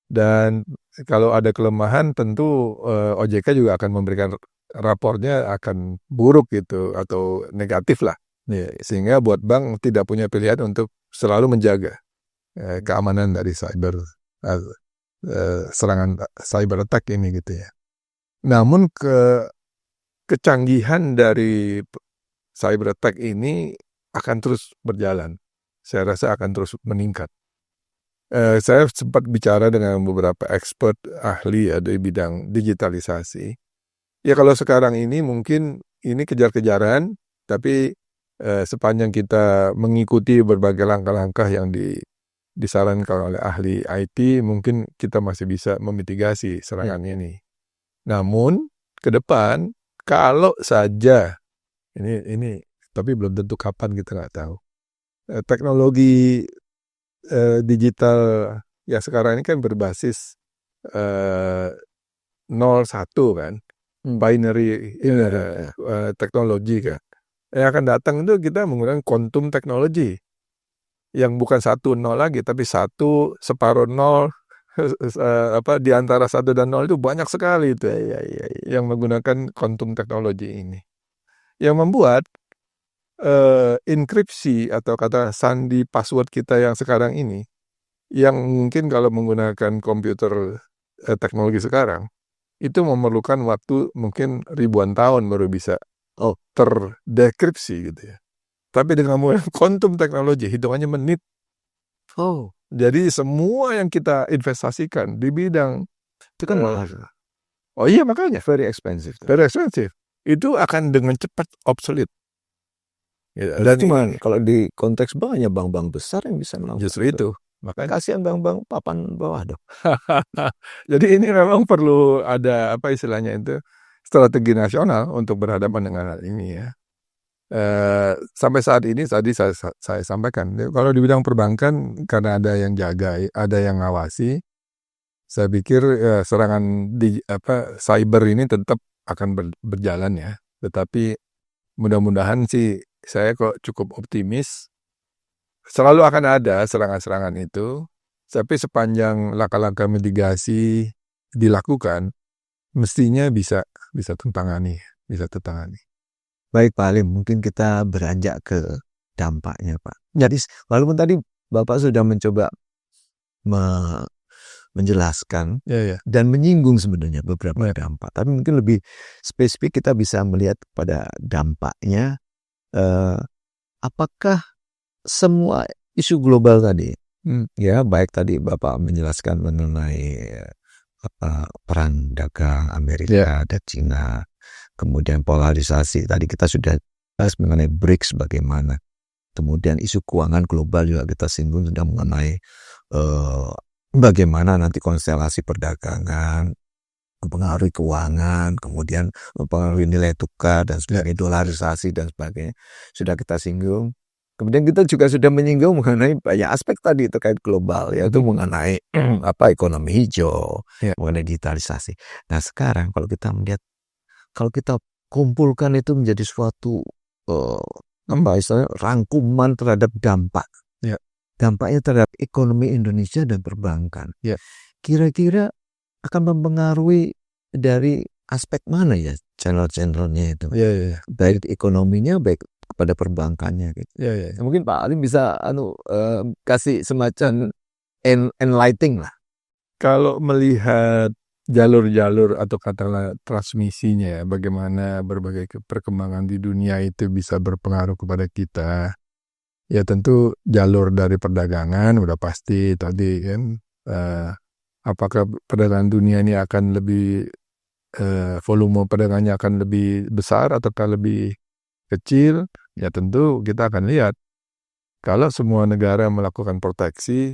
Dan kalau ada kelemahan tentu OJK juga akan memberikan rapornya akan buruk gitu atau negatif lah. Sehingga buat bank tidak punya pilihan untuk selalu menjaga keamanan dari serangan cyber attack ini gitu ya. Namun kecanggihan dari cyber attack ini akan terus berjalan. Saya rasa akan terus meningkat. Saya sempat bicara dengan beberapa expert ahli ya di bidang digitalisasi. Ya kalau sekarang ini mungkin ini kejar-kejaran, tapi sepanjang kita mengikuti berbagai langkah-langkah yang disarankan oleh ahli IT, mungkin kita masih bisa memitigasi serangan ini. Namun ke depan kalau saja ini tapi belum tentu kapan kita nggak tahu. Teknologi digital ya sekarang ini kan berbasis 0-1 kan, binary teknologi kan. Yang akan datang itu kita menggunakan quantum teknologi yang bukan 1-0 lagi, tapi 1 separuh 0 di antara 1 dan 0 itu banyak sekali itu yang menggunakan quantum teknologi ini. Yang membuat enkripsi atau kata sandi password kita yang sekarang ini, yang mungkin kalau menggunakan komputer teknologi sekarang, itu memerlukan waktu mungkin ribuan tahun baru bisa terdekripsi gitu ya. Tapi dengan menggunakan quantum teknologi, hitungannya menit. Jadi semua yang kita investasikan di bidang itu kan mahal. Oh iya makanya. Very expensive. Itu akan dengan cepat obsolete. Ya, dan cuma kalau di konteks bank hanya bank-bank besar yang bisa melakukan. Justru itu. Makanya kasihan bank-bank papan bawah dong. Jadi ini memang perlu ada apa istilahnya itu strategi nasional untuk berhadapan dengan hal ini ya. Sampai saat ini tadi saya sampaikan kalau di bidang perbankan karena ada yang jaga, ada yang ngawasi, saya pikir serangan cyber ini tetap akan berjalan ya. Tetapi mudah-mudahan sih saya kok cukup optimis. Selalu akan ada serangan-serangan itu, tapi sepanjang langkah-langkah mitigasi dilakukan, mestinya bisa tertangani. Baik Pak Halim, mungkin kita beranjak ke dampaknya Pak. Jadi walaupun tadi Bapak sudah mencoba menjelaskan dan menyinggung sebenarnya beberapa dampak, tapi mungkin lebih spesifik kita bisa melihat pada dampaknya. Apakah semua isu global tadi, ya baik tadi Bapak menjelaskan mengenai perang dagang Amerika dan Cina, kemudian polarisasi. Tadi kita sudah bahas mengenai BRICS bagaimana. Kemudian isu keuangan global juga kita singgung sudah mengenai bagaimana nanti konstelasi perdagangan mempengaruhi keuangan, kemudian mempengaruhi nilai tukar dan sebagainya, dolarisasi dan sebagainya. Sudah kita singgung. Kemudian kita juga sudah menyinggung mengenai banyak aspek tadi terkait global, yaitu mengenai ekonomi hijau, mengenai digitalisasi. Nah sekarang kalau kita melihat, kalau kita kumpulkan itu menjadi suatu istilahnya rangkuman terhadap dampak, dampaknya terhadap ekonomi Indonesia dan perbankan, kira-kira akan mempengaruhi dari aspek mana ya channel-channelnya itu, baik ekonominya baik kepada perbankannya gitu. Mungkin Pak Halim bisa kasih semacam enlightening lah. Kalau melihat jalur-jalur atau katakanlah transmisinya, bagaimana berbagai perkembangan di dunia itu bisa berpengaruh kepada kita, ya tentu jalur dari perdagangan udah pasti tadi kan. Apakah perdagangan dunia ini akan lebih volume perdagangannya akan lebih besar ataukah lebih kecil? Ya tentu kita akan lihat. Kalau semua negara melakukan proteksi,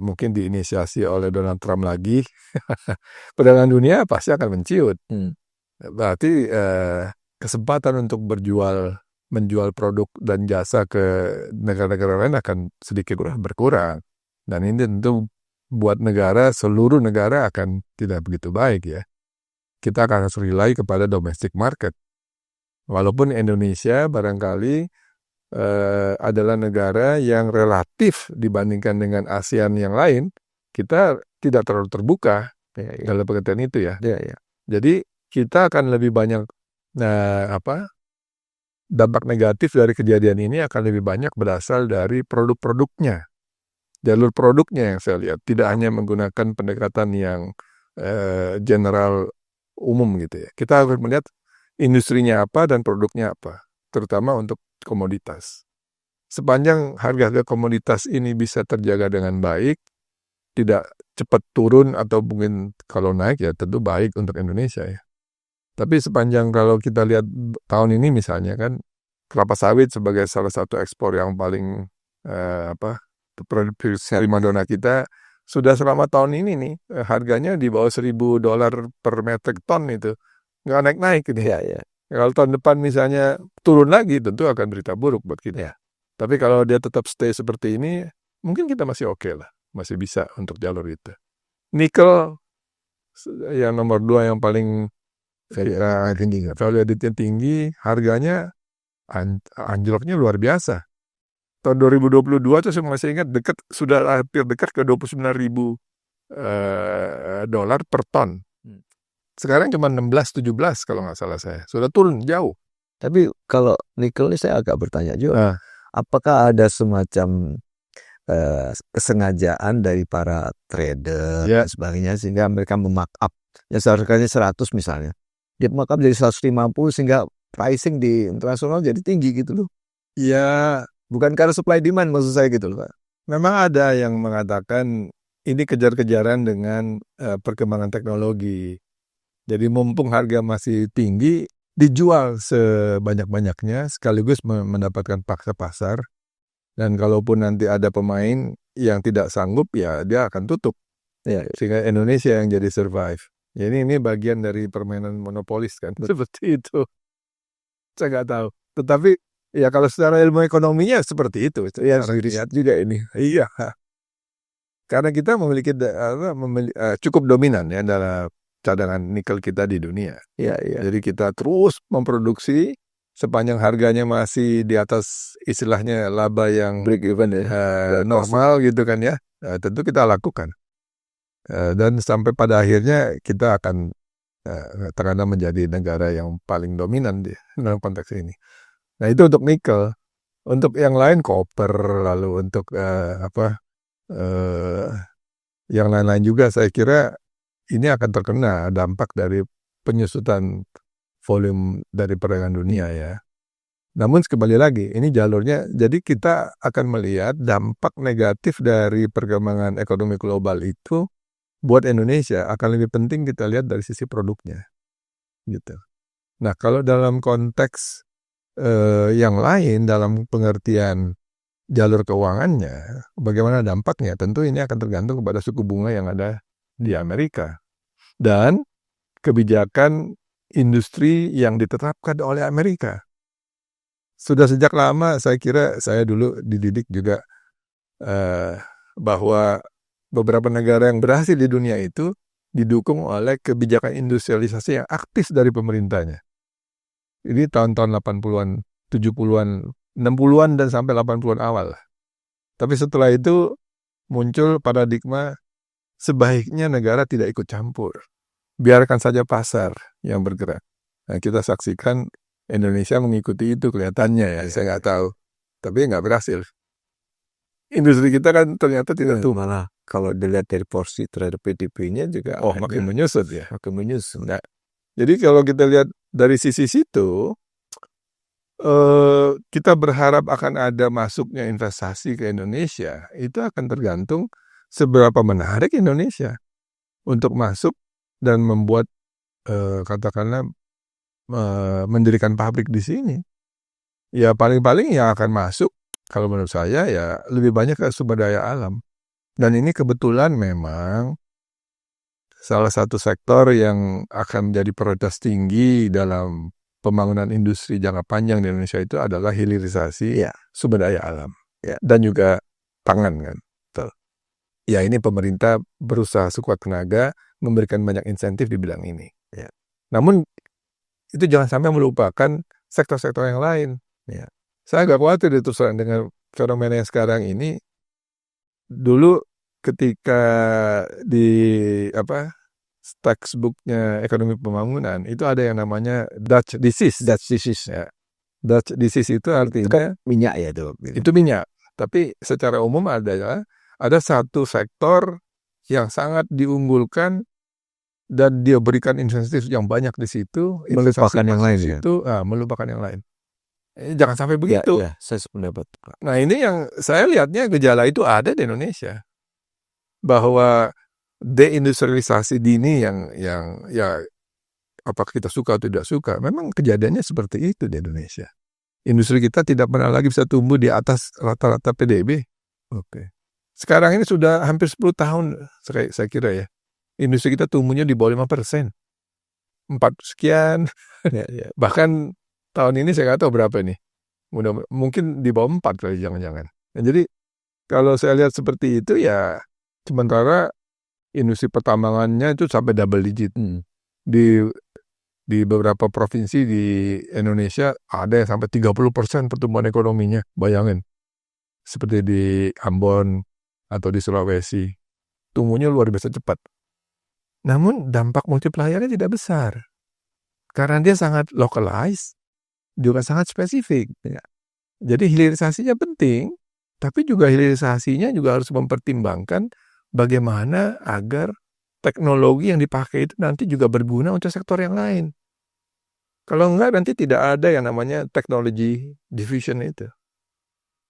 mungkin diinisiasi oleh Donald Trump lagi, perdagangan dunia pasti akan menciut. Berarti kesempatan untuk menjual produk dan jasa ke negara-negara lain akan sedikit berkurang. Dan ini tentu buat seluruh negara akan tidak begitu baik ya. Kita akan harus rely kepada domestic market. Walaupun Indonesia barangkali adalah negara yang relatif dibandingkan dengan ASEAN yang lain, kita tidak terlalu terbuka dalam pengertian itu ya. Jadi kita akan lebih banyak dampak negatif dari kejadian ini akan lebih banyak berasal dari produk-produknya. Jalur produknya yang saya lihat, tidak hanya menggunakan pendekatan yang general umum gitu ya. Kita harus melihat industrinya apa dan produknya apa, terutama untuk komoditas. Sepanjang harga-harga komoditas ini bisa terjaga dengan baik, tidak cepat turun atau mungkin kalau naik ya tentu baik untuk Indonesia ya. Tapi sepanjang kalau kita lihat tahun ini misalnya kan, kelapa sawit sebagai salah satu ekspor yang paling primadona kita sudah selama tahun ini nih harganya di bawah $1.000 per metric ton itu nggak naik-naik gitu ya. Kalau tahun depan misalnya turun lagi tentu akan berita buruk buat kita. Tapi kalau dia tetap stay seperti ini mungkin kita masih oke lah, masih bisa untuk jalur itu. Nikel yang nomor 2 yang paling value added-nya tinggi, harganya anjloknya luar biasa. Tahun 2022 itu saya masih ingat sudah hampir dekat ke $29.000 per ton. Sekarang cuma 16-17 kalau nggak salah saya. Sudah turun jauh. Tapi kalau nikel ini saya agak bertanya juga, apakah ada semacam kesengajaan dari para trader dan sebagainya sehingga mereka memarkup yang seharusnya 100 misalnya, dia markup jadi 150 sehingga pricing di internasional jadi tinggi gitu loh. Ya, bukan karena supply demand maksud saya gitu loh Pak. Memang ada yang mengatakan ini kejar-kejaran dengan perkembangan teknologi. Jadi mumpung harga masih tinggi, dijual sebanyak-banyaknya sekaligus mendapatkan paksa pasar. Dan kalaupun nanti ada pemain yang tidak sanggup, ya dia akan tutup. Sehingga Indonesia yang jadi survive. Jadi ini bagian dari permainan monopolis kan. Seperti itu. Saya nggak tahu. Tetapi ya kalau secara ilmu ekonominya seperti itu. Ya lihat juga ini. Iya. Karena kita memiliki cukup dominan ya dalam cadangan nikel kita di dunia. Jadi kita terus memproduksi sepanjang harganya masih di atas istilahnya laba yang break even normal gitu kan ya. Tentu kita lakukan. Dan sampai pada akhirnya kita akan terkadang menjadi negara yang paling dominan dalam konteks ini. Nah itu untuk nikel. Untuk yang lain koper, lalu untuk yang lain-lain juga saya kira ini akan terkena dampak dari penyusutan volume dari perdagangan dunia ya. Namun kembali lagi, ini jalurnya, jadi kita akan melihat dampak negatif dari perkembangan ekonomi global itu buat Indonesia akan lebih penting kita lihat dari sisi produknya, gitu. Nah, kalau dalam konteks yang lain, dalam pengertian jalur keuangannya, bagaimana dampaknya? Tentu ini akan tergantung kepada suku bunga yang ada di Amerika dan kebijakan industri yang ditetapkan oleh Amerika. Sudah sejak lama saya kira, saya dulu dididik juga bahwa beberapa negara yang berhasil di dunia itu didukung oleh kebijakan industrialisasi yang aktif dari pemerintahnya. Ini tahun-tahun 80-an, 70-an, 60-an dan sampai 80-an awal. Tapi setelah itu muncul paradigma sebaiknya negara tidak ikut campur. Biarkan saja pasar yang bergerak. Nah, kita saksikan Indonesia mengikuti itu kelihatannya ya, saya nggak tahu. Tapi nggak berhasil. Industri kita kan ternyata tidak tumbuh. Malah kalau dilihat dari porsi terhadap PDB-nya juga makin menyusut ya. Makin menyusut. Nah, jadi kalau kita lihat dari sisi situ, kita berharap akan ada masuknya investasi ke Indonesia. Itu akan tergantung seberapa menarik Indonesia untuk masuk dan membuat katakanlah mendirikan pabrik di sini. Ya paling-paling yang akan masuk kalau menurut saya ya lebih banyak ke sumber daya alam. Dan ini kebetulan memang salah satu sektor yang akan menjadi prioritas tinggi dalam pembangunan industri jangka panjang di Indonesia itu adalah hilirisasi sumber daya alam dan juga pangan kan. Ya ini pemerintah berusaha sekuat tenaga memberikan banyak insentif di bidang ini. Namun itu jangan sampai melupakan sektor-sektor yang lain. Saya agak khawatir itu dengan fenomena yang sekarang ini. Dulu ketika di textbooknya ekonomi pembangunan itu ada yang namanya Dutch disease. Ya. Dutch disease itu artinya minyak ya itu. Itu minyak. Tapi secara umum ada satu sektor yang sangat diunggulkan dan dia berikan insentif yang banyak di situ, melupakan yang lain itu, melupakan yang lain. Jangan sampai begitu. Ya, saya sependapat. Nah ini yang saya lihatnya gejala itu ada di Indonesia, bahwa deindustrialisasi dini yang ya apakah kita suka atau tidak suka, memang kejadiannya seperti itu di Indonesia. Industri kita tidak pernah lagi bisa tumbuh di atas rata-rata PDB. Sekarang ini sudah hampir 10 tahun saya kira ya. Industri kita tumbuhnya di bawah 5%. 4 sekian. Bahkan tahun ini saya nggak tahu berapa nih. Mungkin di bawah 4 kali jangan-jangan. Nah, jadi kalau saya lihat seperti itu ya, sementara industri pertambangannya itu sampai double digit. Di beberapa provinsi di Indonesia ada yang sampai 30% pertumbuhan ekonominya. Bayangin. Seperti di Ambon atau di Sulawesi. Tumbuhnya luar biasa cepat. Namun dampak multipliernya tidak besar. Karena dia sangat localized, juga sangat spesifik. Jadi hilirisasinya penting, tapi juga hilirisasinya juga harus mempertimbangkan bagaimana agar teknologi yang dipakai itu nanti juga berguna untuk sektor yang lain. Kalau enggak nanti tidak ada yang namanya technology division itu.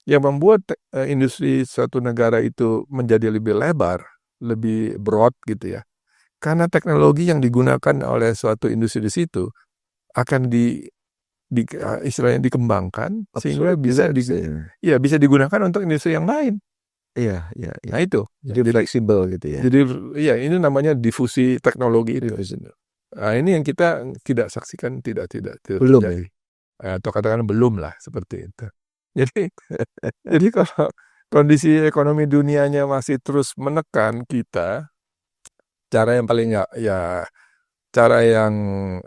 Yang membuat industri suatu negara itu menjadi lebih lebar, lebih broad gitu ya. Karena teknologi yang digunakan oleh suatu industri di situ akan istilahnya dikembangkan sehingga bisa digunakan untuk industri yang lain. Iya. Nah itu. Jadi fleksibel gitu ya. Jadi ini namanya difusi teknologi itu. Nah, ini yang kita tidak saksikan tidak belum terjadi. Atau katakan belum lah seperti itu. Jadi kalau kondisi ekonomi dunianya masih terus menekan kita, cara yang paling cara yang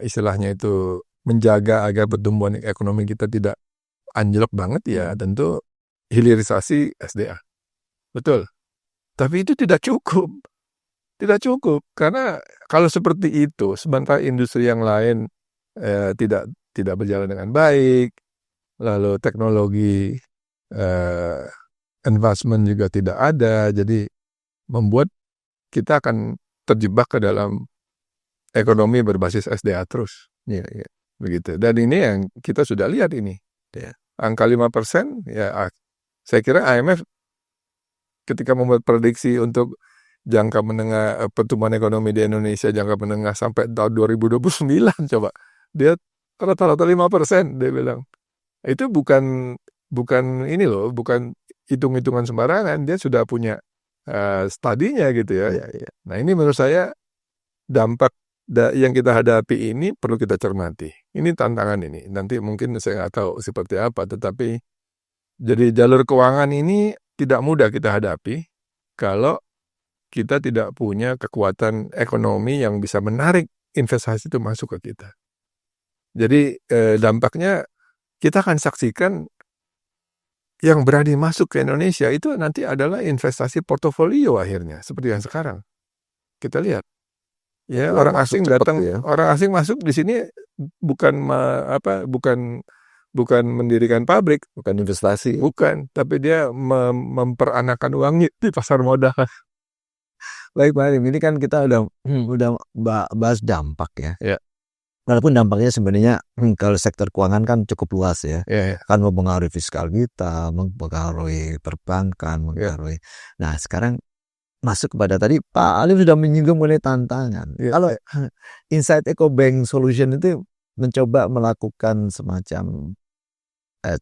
istilahnya itu menjaga agar pertumbuhan ekonomi kita tidak anjlok banget ya tentu hilirisasi SDA. Betul. Tapi itu tidak cukup. Tidak cukup karena kalau seperti itu sementara industri yang lain tidak berjalan dengan baik, lalu teknologi investment juga tidak ada, jadi membuat kita akan terjebak ke dalam ekonomi berbasis SDA terus. Begitu. Dan ini yang kita sudah lihat ini. Angka 5%, ya saya kira IMF ketika membuat prediksi untuk jangka menengah pertumbuhan ekonomi di Indonesia jangka menengah sampai tahun 2029 coba. Dia rata-rata 5% dia bilang. Itu bukan ini loh, bukan hitung-hitungan sembarangan, dia sudah punya studinya gitu ya. Nah, ini menurut saya dampak yang kita hadapi ini perlu kita cermati. Ini tantangan ini. Nanti mungkin saya nggak tahu seperti apa, tetapi jadi jalur keuangan ini tidak mudah kita hadapi kalau kita tidak punya kekuatan ekonomi yang bisa menarik investasi itu masuk ke kita. Jadi dampaknya kita akan saksikan yang berani masuk ke Indonesia itu nanti adalah investasi portofolio akhirnya, seperti yang sekarang. Kita lihat. Ya, orang asing datang, ya. Orang asing masuk di sini bukan bukan mendirikan pabrik, bukan investasi, bukan, tapi dia memperanakan uangnya di pasar modal. Baik Pak Halim, ini kan kita udah bahas dampak ya. Ya. Walaupun dampaknya sebenarnya kalau sektor keuangan kan cukup luas ya. Kan mempengaruhi fiskal kita, mempengaruhi perbankan, mempengaruhi. Nah, sekarang masuk kepada tadi Pak Halim sudah menyinggung mengenai tantangan. Kalau Inside EcoBank Solution itu mencoba melakukan semacam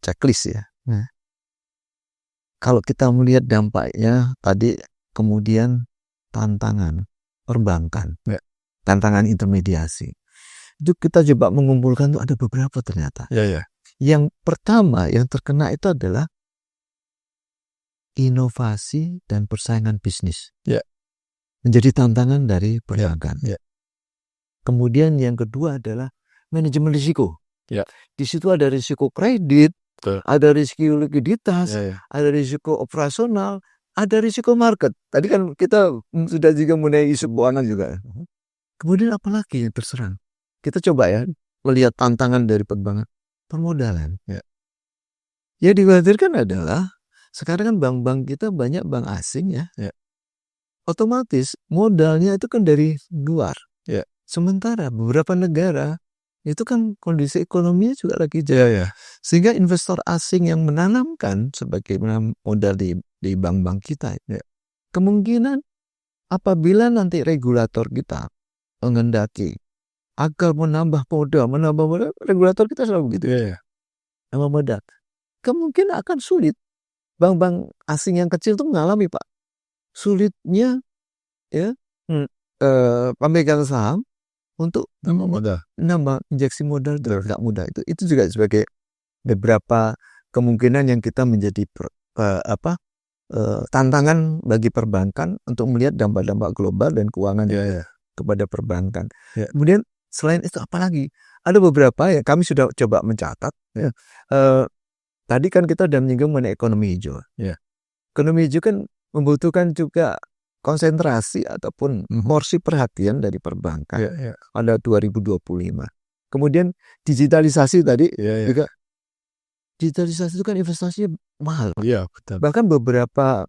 checklist ya. Nah, kalau kita melihat dampaknya tadi, kemudian tantangan perbankan, tantangan intermediasi, itu kita coba mengumpulkan tuh ada beberapa ternyata. Yang pertama yang terkena itu adalah inovasi dan persaingan bisnis. Menjadi tantangan dari perbankan. Kemudian yang kedua adalah manajemen risiko. Di situ ada risiko kredit, ada risiko likuiditas, ada risiko operasional, ada risiko market. Tadi kan kita sudah juga mengenai isu keuangan juga. Kemudian apalagi yang terserang? Kita coba ya melihat tantangan dari perbankan, permodalan. Yang dikhawatirkan adalah sekarang kan bank-bank kita banyak bank asing ya. Otomatis modalnya itu kan dari luar. Sementara beberapa negara itu kan kondisi ekonominya juga lagi jaya. Sehingga investor asing yang menanamkan sebagai modal di bank-bank kita, kemungkinan apabila nanti regulator kita menghendaki agar menambah modal, regulator kita selalu begitu. Menambah modal, kemungkinan akan sulit. Bank-bank asing yang kecil itu mengalami Pak sulitnya pemegang saham untuk nambah injeksi modal itu tidak mudah. Itu juga sebagai beberapa kemungkinan yang kita menjadi tantangan bagi perbankan untuk melihat dampak-dampak global dan keuangan kepada perbankan. Kemudian selain itu apalagi ada beberapa ya kami sudah coba mencatat. Tadi kan kita sudah menyinggung mengenai ekonomi hijau. Ekonomi hijau kan membutuhkan juga konsentrasi ataupun porsi perhatian dari perbankan pada 2025. Kemudian digitalisasi tadi juga. Digitalisasi itu kan investasinya mahal. Betul. Bahkan beberapa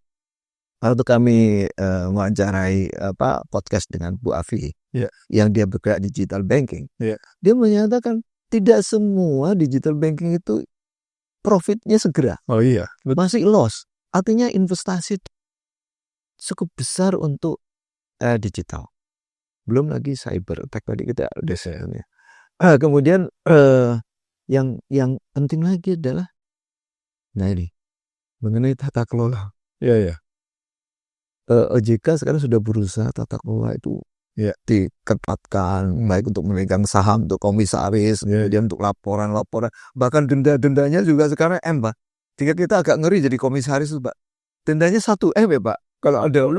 waktu kami mewawancarai podcast dengan Bu Afi yang dia bergerak digital banking. Dia menyatakan tidak semua digital banking itu profitnya segera. Masih loss. Artinya investasi cukup besar untuk digital. Belum lagi cyber attack tadi kita udah share-nya. Kemudian yang penting lagi adalah ini mengenai tata kelola. OJK sekarang sudah berusaha tata kelola itu diketatkan, baik untuk memegang saham, untuk komisaris, kemudian untuk laporan, bahkan denda-dendanya juga sekarang Pak. Jika kita agak ngeri jadi komisaris Pak, dendanya 1 M ya Pak. Kalau ada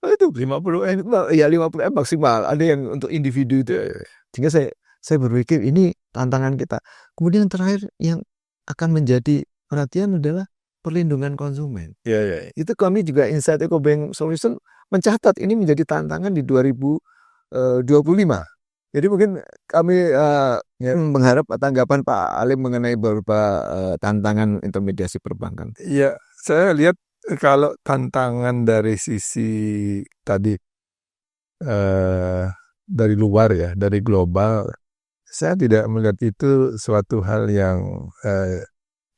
itu 50 M, 50 M maksimal. Ada yang untuk individu itu. Sehingga saya berpikir ini tantangan kita. Kemudian terakhir yang akan menjadi perhatian adalah perlindungan konsumen. Itu kami juga Inside EcoBank Solution mencatat ini menjadi tantangan di 2025. Jadi mungkin kami mengharap tanggapan Pak Halim mengenai beberapa tantangan intermediasi perbankan. Saya lihat kalau tantangan dari sisi tadi dari luar ya, dari global, saya tidak melihat itu suatu hal yang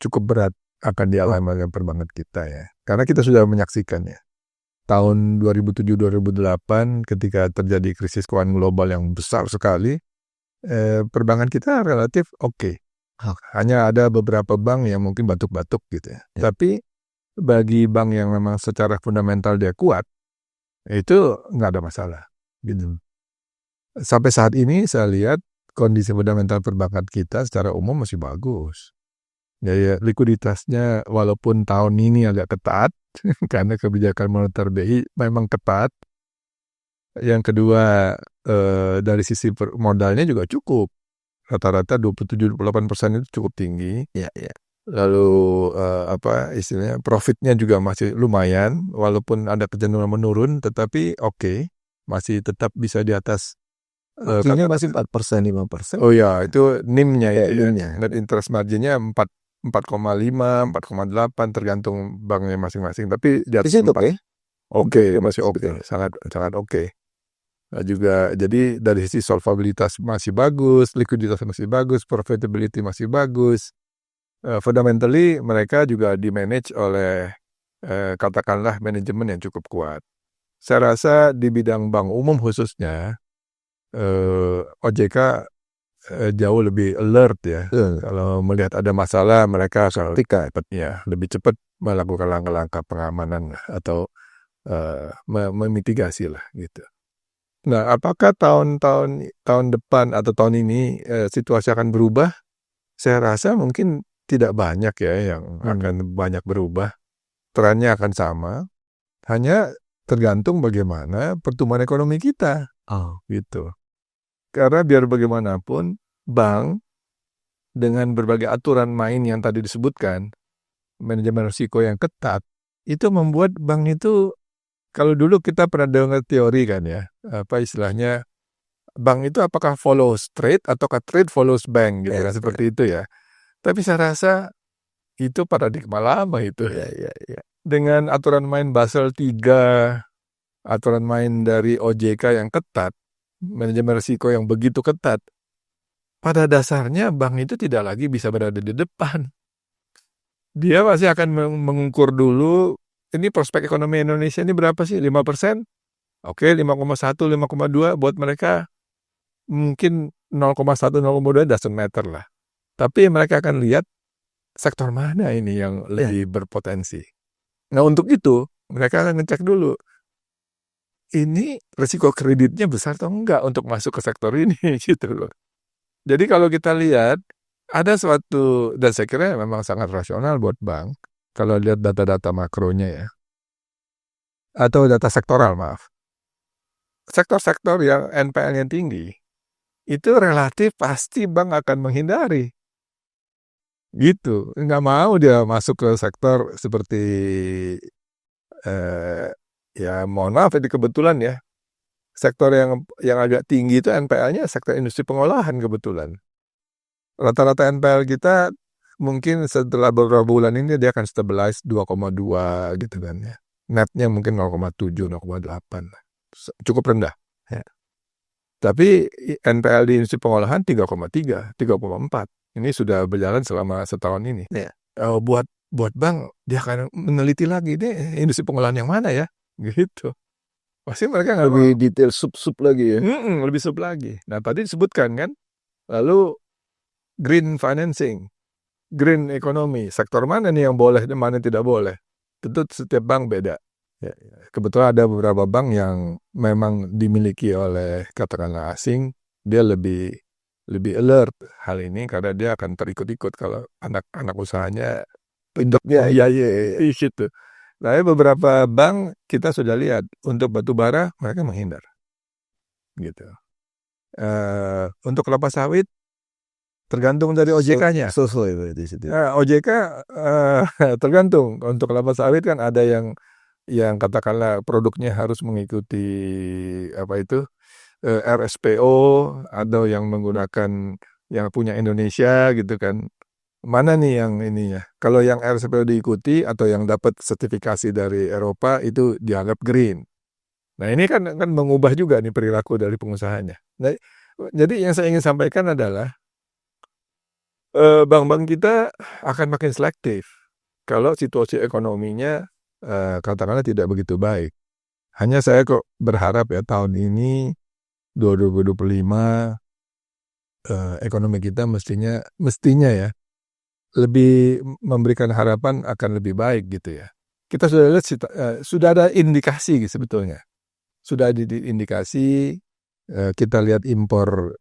cukup berat akan dialami oleh perbankan kita ya. Karena kita sudah menyaksikannya. tahun 2007-2008 ketika terjadi krisis keuangan global yang besar sekali, perbankan kita relatif oke. Hanya ada beberapa bank yang mungkin batuk-batuk gitu ya. Tapi bagi bank yang memang secara fundamental dia kuat, itu nggak ada masalah. Gitu. Sampai saat ini saya lihat kondisi fundamental perbankan kita secara umum masih bagus. Ya, likuiditasnya walaupun tahun ini agak ketat karena kebijakan moneter BI memang ketat. Yang kedua dari sisi modalnya juga cukup. Rata-rata 27-28% itu cukup tinggi. Ya, ya. Lalu istilahnya profitnya juga masih lumayan walaupun ada kecenderungan menurun, tetapi oke, masih tetap bisa di atas. Ini masih 4%, 5%. Oh ya, itu NIM-nya ya. NIM-nya. Net interest margin-nya 4,5, 4,8 tergantung banknya masing-masing. Tapi di atas 4. Oke, masih oke, sangat oke. Nah, juga jadi dari sisi solvabilitas masih bagus, likuiditas masih bagus, profitability masih bagus. Fundamentally mereka juga di-manage oleh katakanlah manajemen yang cukup kuat. Saya rasa di bidang bank umum khususnya OJK jauh lebih alert ya. Kalau melihat ada masalah mereka akan lebih cepat melakukan langkah-langkah pengamanan atau memitigasi lah gitu. Nah, apakah tahun depan atau tahun ini situasi akan berubah? Saya rasa mungkin tidak banyak ya yang akan banyak berubah. Trennya akan sama. Hanya tergantung bagaimana pertumbuhan ekonomi kita. Gitu. Karena biar bagaimanapun bank dengan berbagai aturan main yang tadi disebutkan, manajemen risiko yang ketat, itu membuat bank itu, kalau dulu kita pernah dengar teori kan ya, apa istilahnya, bank itu apakah follows trade ataukah trade follows bank gitu kan, seperti itu ya. Tapi saya rasa itu paradigma lama itu. Dengan aturan main Basel III, aturan main dari OJK yang ketat, manajemen risiko yang begitu ketat, pada dasarnya bank itu tidak lagi bisa berada di depan. Dia pasti akan mengukur dulu, ini prospek ekonomi Indonesia ini berapa sih? 5%? Oke, 5,1, 5,2 buat mereka mungkin 0,1, 0,2 doesn't matter lah. Tapi mereka akan lihat sektor mana ini yang lebih berpotensi. Nah, untuk itu mereka akan ngecek dulu. Ini risiko kreditnya besar atau enggak untuk masuk ke sektor ini gitu loh. Jadi kalau kita lihat ada suatu, dan saya kira memang sangat rasional buat bank kalau lihat data-data makronya ya. Atau data sektoral, maaf. Sektor-sektor yang NPL-nya tinggi itu relatif pasti bank akan menghindari. Gitu, nggak mau dia masuk ke sektor seperti ya mohon maaf ini kebetulan ya, sektor yang agak tinggi itu NPL-nya sektor industri pengolahan kebetulan. Rata-rata NPL kita mungkin setelah beberapa bulan ini dia akan stabilize 2,2 gitu kan ya. Netnya mungkin 0,7, 0,8. Cukup rendah. Ya. Tapi NPL di industri pengolahan 3,3, 3,4. Ini sudah berjalan selama setahun ini. Ya. Buat bank dia akan meneliti lagi deh industri pengolahan yang mana ya, gitu. Pasti mereka nggak lebih detail sub lagi ya. Lebih sub lagi. Nah tadi disebutkan kan, lalu green financing, green economy, sektor mana nih yang boleh dan mana tidak boleh. Tentu setiap bank beda. Ya. Kebetulan ada beberapa bank yang memang dimiliki oleh katakanlah asing, dia lebih alert hal ini karena dia akan terikut-ikut kalau anak usahanya induknya gitu. Nah, beberapa bank kita sudah lihat untuk batu bara mereka menghindar. Gitu. Untuk kelapa sawit tergantung dari OJK-nya. OJK tergantung. Untuk kelapa sawit kan ada yang katakanlah produknya harus mengikuti RSPO, atau yang menggunakan yang punya Indonesia gitu kan. Mana nih yang ini ya? Kalau yang RSPO diikuti atau yang dapat sertifikasi dari Eropa itu dianggap green. Nah ini kan mengubah juga nih perilaku dari pengusahanya. Nah, jadi yang saya ingin sampaikan adalah bank-bank kita akan makin selektif kalau situasi ekonominya katakanlah tidak begitu baik. Hanya saya kok berharap ya tahun ini 2025 ekonomi kita mestinya ya lebih memberikan harapan akan lebih baik gitu ya. Kita sudah lihat sudah ada indikasi sebetulnya. Sudah ada indikasi, kita lihat impor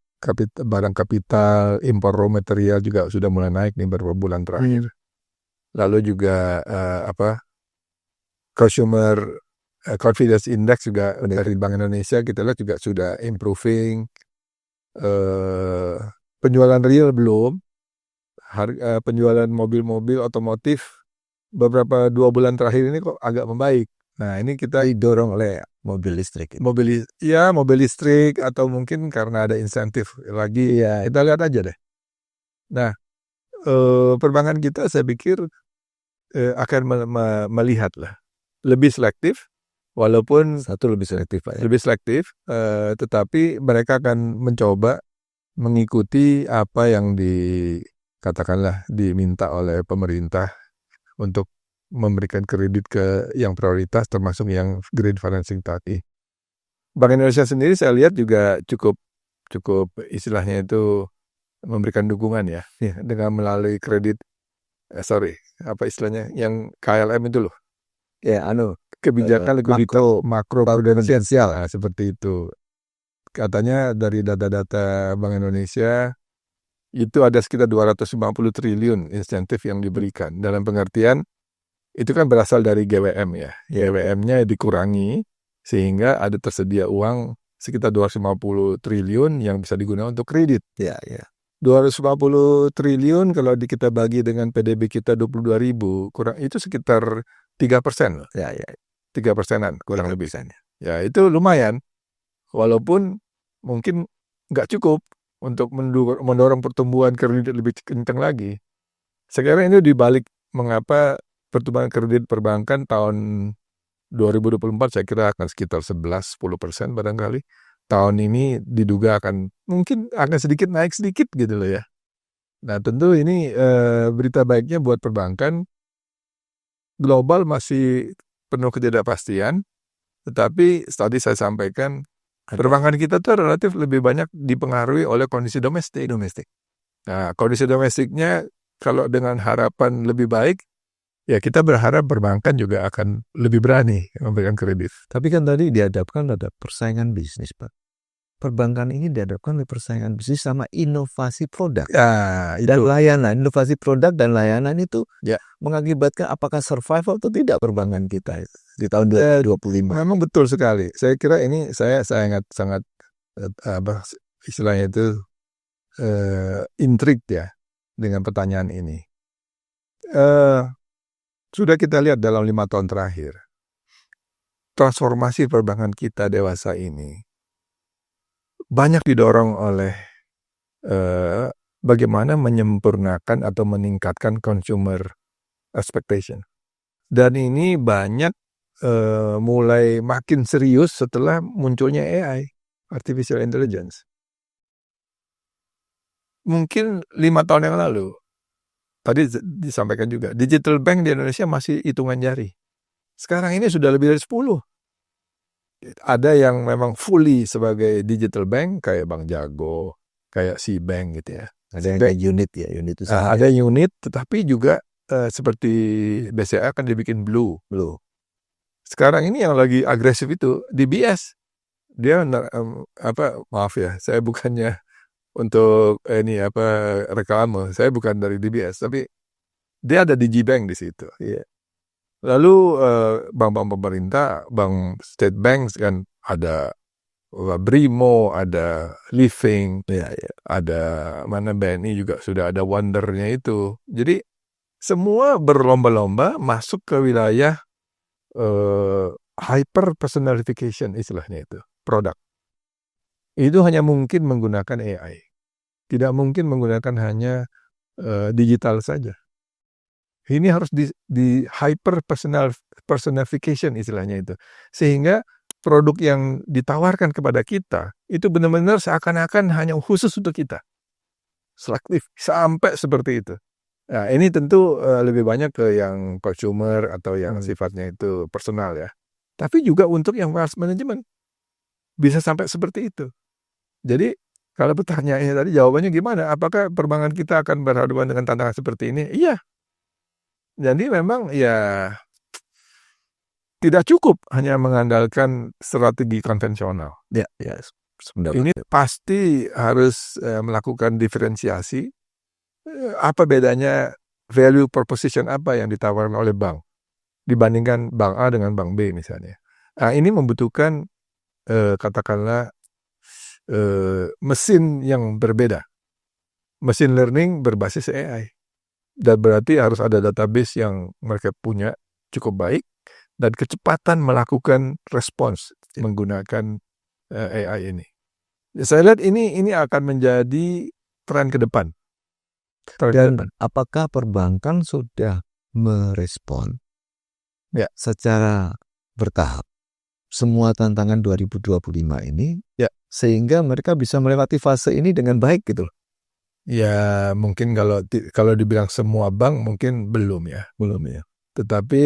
barang kapital, impor raw material juga sudah mulai naik nih beberapa bulan terakhir. Lalu juga consumer confidence index juga dari Bank Indonesia kita lihat juga sudah improving. Penjualan real belum. Penjualan mobil-mobil otomotif beberapa 2 bulan terakhir ini kok agak membaik. Nah ini kita didorong oleh mobil listrik. Mobil listrik atau mungkin karena ada insentif lagi. Iya. Kita lihat aja deh. Nah perbankan kita saya pikir akan melihat lah lebih selektif, walaupun lebih selektif Pak ya. Lebih selektif, tetapi mereka akan mencoba mengikuti apa yang katakanlah diminta oleh pemerintah untuk memberikan kredit ke yang prioritas termasuk yang green financing tadi. Bank Indonesia sendiri saya lihat juga cukup istilahnya itu memberikan dukungan ya dengan melalui kredit apa istilahnya yang KLM itu loh. Ya, kebijakan makro prudensial seperti itu. Katanya dari data-data Bank Indonesia itu ada sekitar 250 triliun insentif yang diberikan. Dalam pengertian itu kan berasal dari GWM ya. GWM-nya dikurangi sehingga ada tersedia uang sekitar 250 triliun yang bisa digunakan untuk kredit. Ya. 250 triliun kalau kita bagi dengan PDB kita 22.000 kurang itu sekitar 3%. Ya. 3%-an kurang lebih. Ya itu lumayan. Walaupun mungkin nggak cukup untuk mendorong pertumbuhan kredit lebih kencang lagi. Sekarang ini dibalik mengapa pertumbuhan kredit perbankan tahun 2024 saya kira akan sekitar 11-10% barangkali. Tahun ini diduga mungkin akan sedikit naik sedikit gitu loh ya. Nah tentu ini berita baiknya buat perbankan. Global masih penuh ketidakpastian, tetapi tadi saya sampaikan perbankan kita tuh relatif lebih banyak dipengaruhi oleh kondisi domestik. Nah, kondisi domestiknya kalau dengan harapan lebih baik, ya kita berharap perbankan juga akan lebih berani memberikan kredit. Tapi kan tadi dihadapkan ada persaingan bisnis, Pak. Perbankan ini dihadapkan oleh persaingan bisnis sama inovasi produk. Dan layanan, inovasi produk dan layanan itu mengakibatkan apakah survival atau tidak perbankan kita di tahun 2025. Memang betul sekali. Saya kira ini saya sangat istilahnya itu intrigued ya dengan pertanyaan ini. Sudah kita lihat dalam 5 tahun terakhir transformasi perbankan kita dewasa ini banyak didorong oleh bagaimana menyempurnakan atau meningkatkan consumer expectation. Dan ini banyak mulai makin serius setelah munculnya AI, Artificial Intelligence. Mungkin 5 tahun yang lalu, tadi disampaikan juga, digital bank di Indonesia masih hitungan jari. Sekarang ini sudah lebih dari 10. Ada yang memang fully sebagai digital bank kayak Bank Jago, kayak C-Bank gitu ya. Ada yang kayak unit ya, unit itu. Ada unit, tetapi juga seperti BCA kan dibikin Blue. Sekarang ini yang lagi agresif itu DBS. Dia maaf ya, saya bukannya untuk reklame, saya bukan dari DBS, tapi dia ada DigiBank di situ. Lalu bank-bank pemerintah, bank state bank kan ada Brimo, ada Living, ada mana BNI juga sudah ada Wondernya itu. Jadi semua berlomba-lomba masuk ke wilayah hyper personalification istilahnya itu produk. Itu hanya mungkin menggunakan AI. Tidak mungkin menggunakan hanya digital saja. Ini harus di hyper personalification istilahnya itu. Sehingga produk yang ditawarkan kepada kita itu benar-benar seakan-akan hanya khusus untuk kita. Selektif sampai seperti itu. Nah, ini tentu lebih banyak ke yang consumer atau yang sifatnya itu personal ya. tapi juga untuk yang wealth management. Bisa sampai seperti itu. Jadi kalau pertanyaannya tadi jawabannya gimana? Apakah perbankan kita akan berhadapan dengan tantangan seperti ini? Iya. Jadi memang ya tidak cukup hanya mengandalkan strategi konvensional. Ya, sebenarnya. Ini pasti harus melakukan diferensiasi. Apa bedanya value proposition apa yang ditawarkan oleh bank dibandingkan bank A dengan bank B misalnya. Nah, ini membutuhkan katakanlah mesin yang berbeda. Mesin learning berbasis AI. Dan berarti harus ada database yang mereka punya cukup baik dan kecepatan melakukan respons menggunakan AI ini. Saya lihat ini akan menjadi tren ke depan. Dan apakah perbankan sudah merespon secara bertahap semua tantangan 2025 ini sehingga mereka bisa melewati fase ini dengan baik gitu loh? Ya mungkin kalau dibilang semua bank mungkin belum ya. Tetapi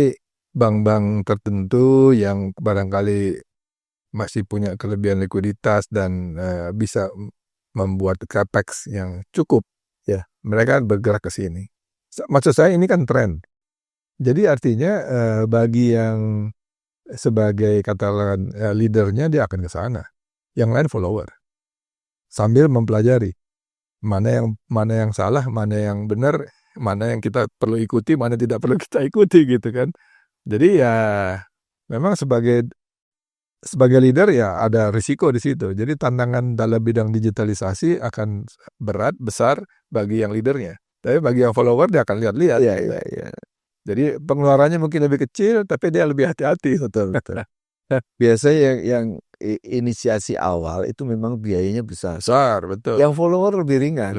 bank-bank tertentu yang barangkali masih punya kelebihan likuiditas dan bisa membuat capex yang cukup, mereka bergerak ke sini. Maksud saya ini kan tren. Jadi artinya bagi yang sebagai katakan leadernya dia akan ke sana, yang lain follower, sambil mempelajari mana yang salah, mana yang benar, mana yang kita perlu ikuti, mana tidak perlu kita ikuti gitu kan. Jadi ya memang sebagai leader ya ada risiko di situ. Jadi tantangan dalam bidang digitalisasi akan berat, besar bagi yang leadernya. Tapi bagi yang follower dia akan lihat-lihat. Iya. Jadi pengeluarannya mungkin lebih kecil, tapi dia lebih hati-hati. Betul. Biasanya yang inisiasi awal itu memang biayanya besar. Betul. Yang follower lebih ringan.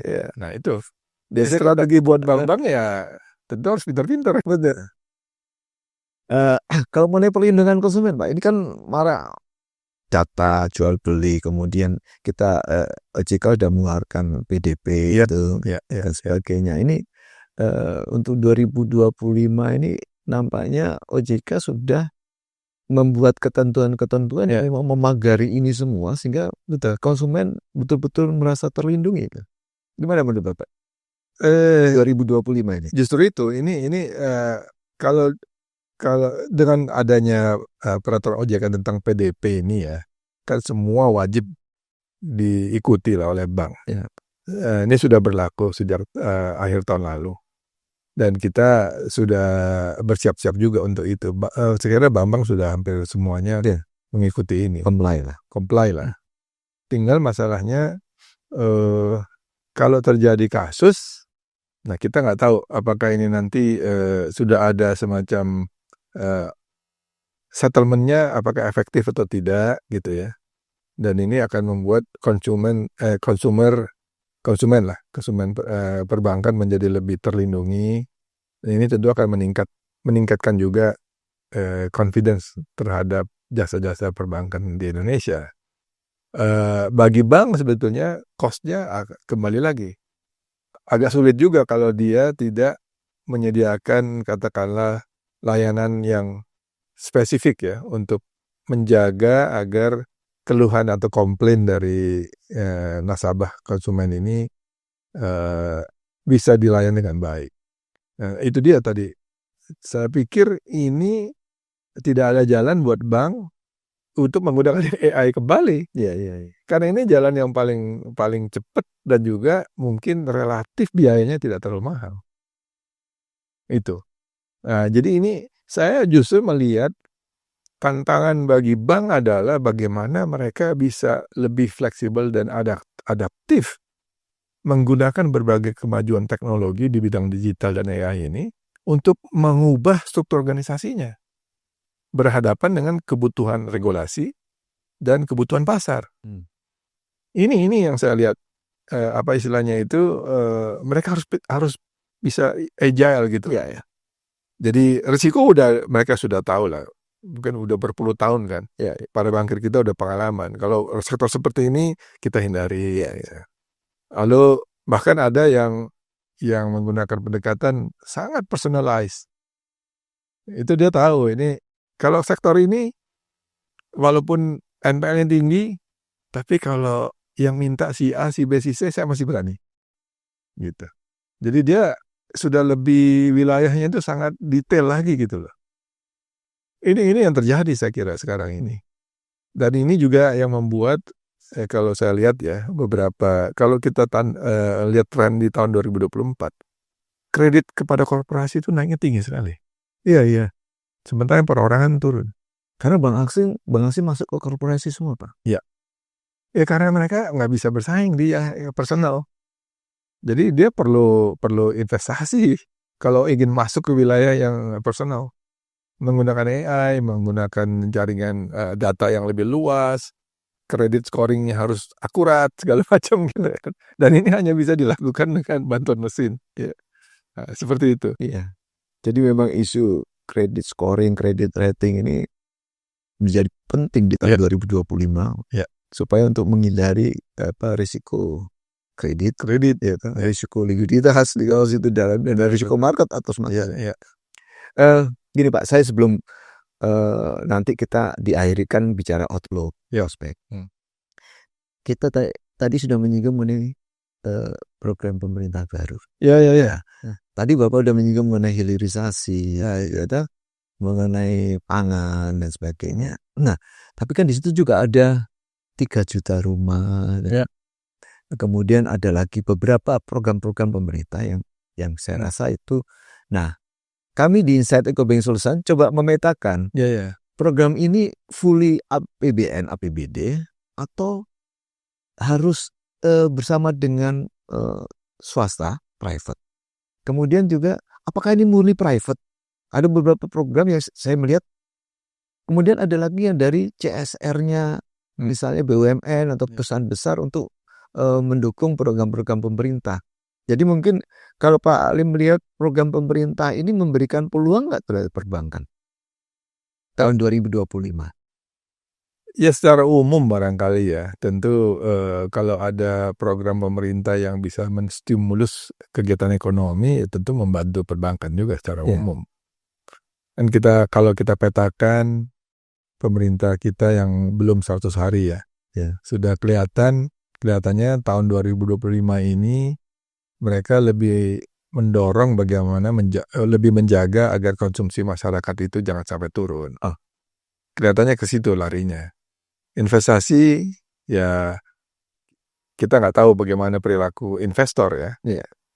Ya. Nah itu. Strategi buat bank-bank ya tentu harus pintar-pintar. Betul. Kalau mengenai perlindungan konsumen, Pak, ini kan marah data jual beli, kemudian kita OJK sudah mengeluarkan PDP dan sebagainya. Ini untuk 2025 ini nampaknya OJK sudah membuat ketentuan-ketentuan yang memang memagari ini semua sehingga konsumen betul-betul merasa terlindungi. Gimana menurut Bapak? 2025 ini. Justru itu ini kalau dengan adanya peraturan OJK tentang PDP ini ya, kan semua wajib diikuti lah oleh bank. Ini sudah berlaku sejak akhir tahun lalu. Dan kita sudah bersiap-siap juga untuk itu. Sekiranya bank-bank sudah hampir semuanya mengikuti ini. Comply lah. Tinggal masalahnya kalau terjadi kasus, nah kita nggak tahu apakah ini nanti sudah ada semacam settlementnya apakah efektif atau tidak gitu ya. Dan ini akan membuat konsumen perbankan menjadi lebih terlindungi. Dan ini tentu akan meningkatkan juga confidence terhadap jasa-jasa perbankan di Indonesia. Bagi bank sebetulnya cost-nya kembali lagi agak sulit juga kalau dia tidak menyediakan katakanlah layanan yang spesifik ya untuk menjaga agar keluhan atau komplain dari nasabah konsumen ini bisa dilayani dengan baik. Nah, itu dia tadi. Saya pikir ini tidak ada jalan buat bank untuk menggunakan AI kembali. Karena ini jalan yang paling cepat dan juga mungkin relatif biayanya tidak terlalu mahal. Itu. Nah, jadi ini saya justru melihat tantangan bagi bank adalah bagaimana mereka bisa lebih fleksibel dan adaptif menggunakan berbagai kemajuan teknologi di bidang digital dan AI ini untuk mengubah struktur organisasinya berhadapan dengan kebutuhan regulasi dan kebutuhan pasar. Ini yang saya lihat apa istilahnya itu mereka harus bisa agile gitu. Jadi risiko mereka sudah tahu lah. Mungkin udah berpuluh tahun kan. Para bankir kita udah pengalaman. Kalau sektor seperti ini kita hindari. Lalu bahkan ada yang menggunakan pendekatan sangat personalized. Itu dia tahu ini Kalau sektor ini walaupun NPL-nya tinggi, tapi kalau yang minta si A, si B, si C, saya masih berani. Gitu. Jadi dia sudah lebih wilayahnya itu sangat detail lagi gitu loh. Ini yang terjadi saya kira sekarang ini. Dan ini juga yang membuat kalau saya lihat ya beberapa, kalau kita lihat tren di tahun 2024, kredit kepada korporasi itu naiknya tinggi sekali. Iya. Sementara perorangan turun. Karena Bang Aksi masuk ke korporasi semua, Pak. Ya karena mereka nggak bisa bersaing di personal. Jadi dia perlu investasi kalau ingin masuk ke wilayah yang personal. Menggunakan AI, menggunakan jaringan data yang lebih luas, kredit scoringnya harus akurat, segala macam gitu. Dan ini hanya bisa dilakukan dengan bantuan mesin. Ya. Nah, seperti itu. Iya. Jadi memang isu kredit scoring, kredit rating ini menjadi penting di tahun 2025. Ya. Supaya untuk menghindari risiko kredit ya kan, risiko likuiditas di kawasan itu dalam dan risiko market atau semacamnya. Gini Pak, saya sebelum nanti kita diakhirikan bicara outlook prospek. Kita tadi sudah menyinggung mengenai program pemerintah baru. Ya. Tadi Bapak sudah menyinggung mengenai hilirisasi, mengenai pangan dan sebagainya. Nah, tapi kan di situ juga ada 3 juta rumah. Ya. Kemudian ada lagi beberapa program-program pemerintah yang saya rasa itu. Nah, kami di Insight EcoBank Solution coba memetakan program ini fully APBN, APBD atau harus bersama dengan swasta, private. Kemudian juga apakah ini murni private? Ada beberapa program yang saya melihat. Kemudian ada lagi yang dari CSR-nya, misalnya BUMN atau perusahaan besar untuk mendukung program-program pemerintah. Jadi mungkin kalau Pak Halim melihat program pemerintah ini memberikan peluang nggak terhadap perbankan tahun 2025? Ya secara umum barangkali ya. Tentu kalau ada program pemerintah yang bisa menstimulus kegiatan ekonomi, ya tentu membantu perbankan juga secara umum. Dan kalau kita petakan pemerintah kita yang belum 100 hari ya. Sudah kelihatannya tahun 2025 ini mereka lebih mendorong bagaimana lebih menjaga agar konsumsi masyarakat itu jangan sampai turun. Kelihatannya ke situ larinya. Investasi ya kita nggak tahu bagaimana perilaku investor ya.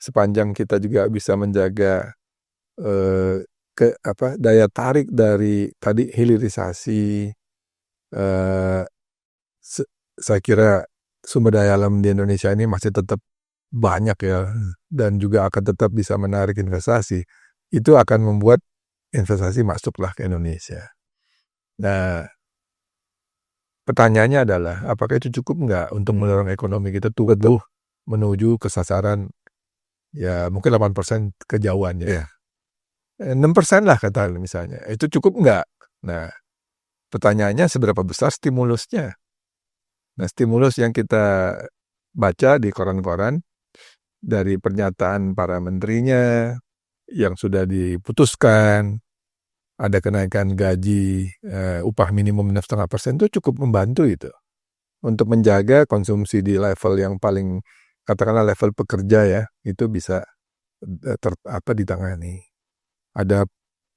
Sepanjang kita juga bisa menjaga daya tarik dari tadi hilirisasi. Saya kira sumber daya alam di Indonesia ini masih tetap banyak ya, dan juga akan tetap bisa menarik investasi. Itu akan membuat investasi masuklah ke Indonesia. Nah, pertanyaannya adalah apakah itu cukup nggak untuk mendorong ekonomi kita tumbuh menuju ke sasaran ya mungkin 8% kejauhan ya. 6% lah kata misalnya. Itu cukup nggak? Nah, pertanyaannya seberapa besar stimulusnya? Nah, stimulus yang kita baca di koran-koran dari pernyataan para menterinya yang sudah diputuskan, ada kenaikan gaji upah minimum 6,5% itu cukup membantu itu untuk menjaga konsumsi di level yang paling katakanlah level pekerja ya, itu bisa ditangani. Ada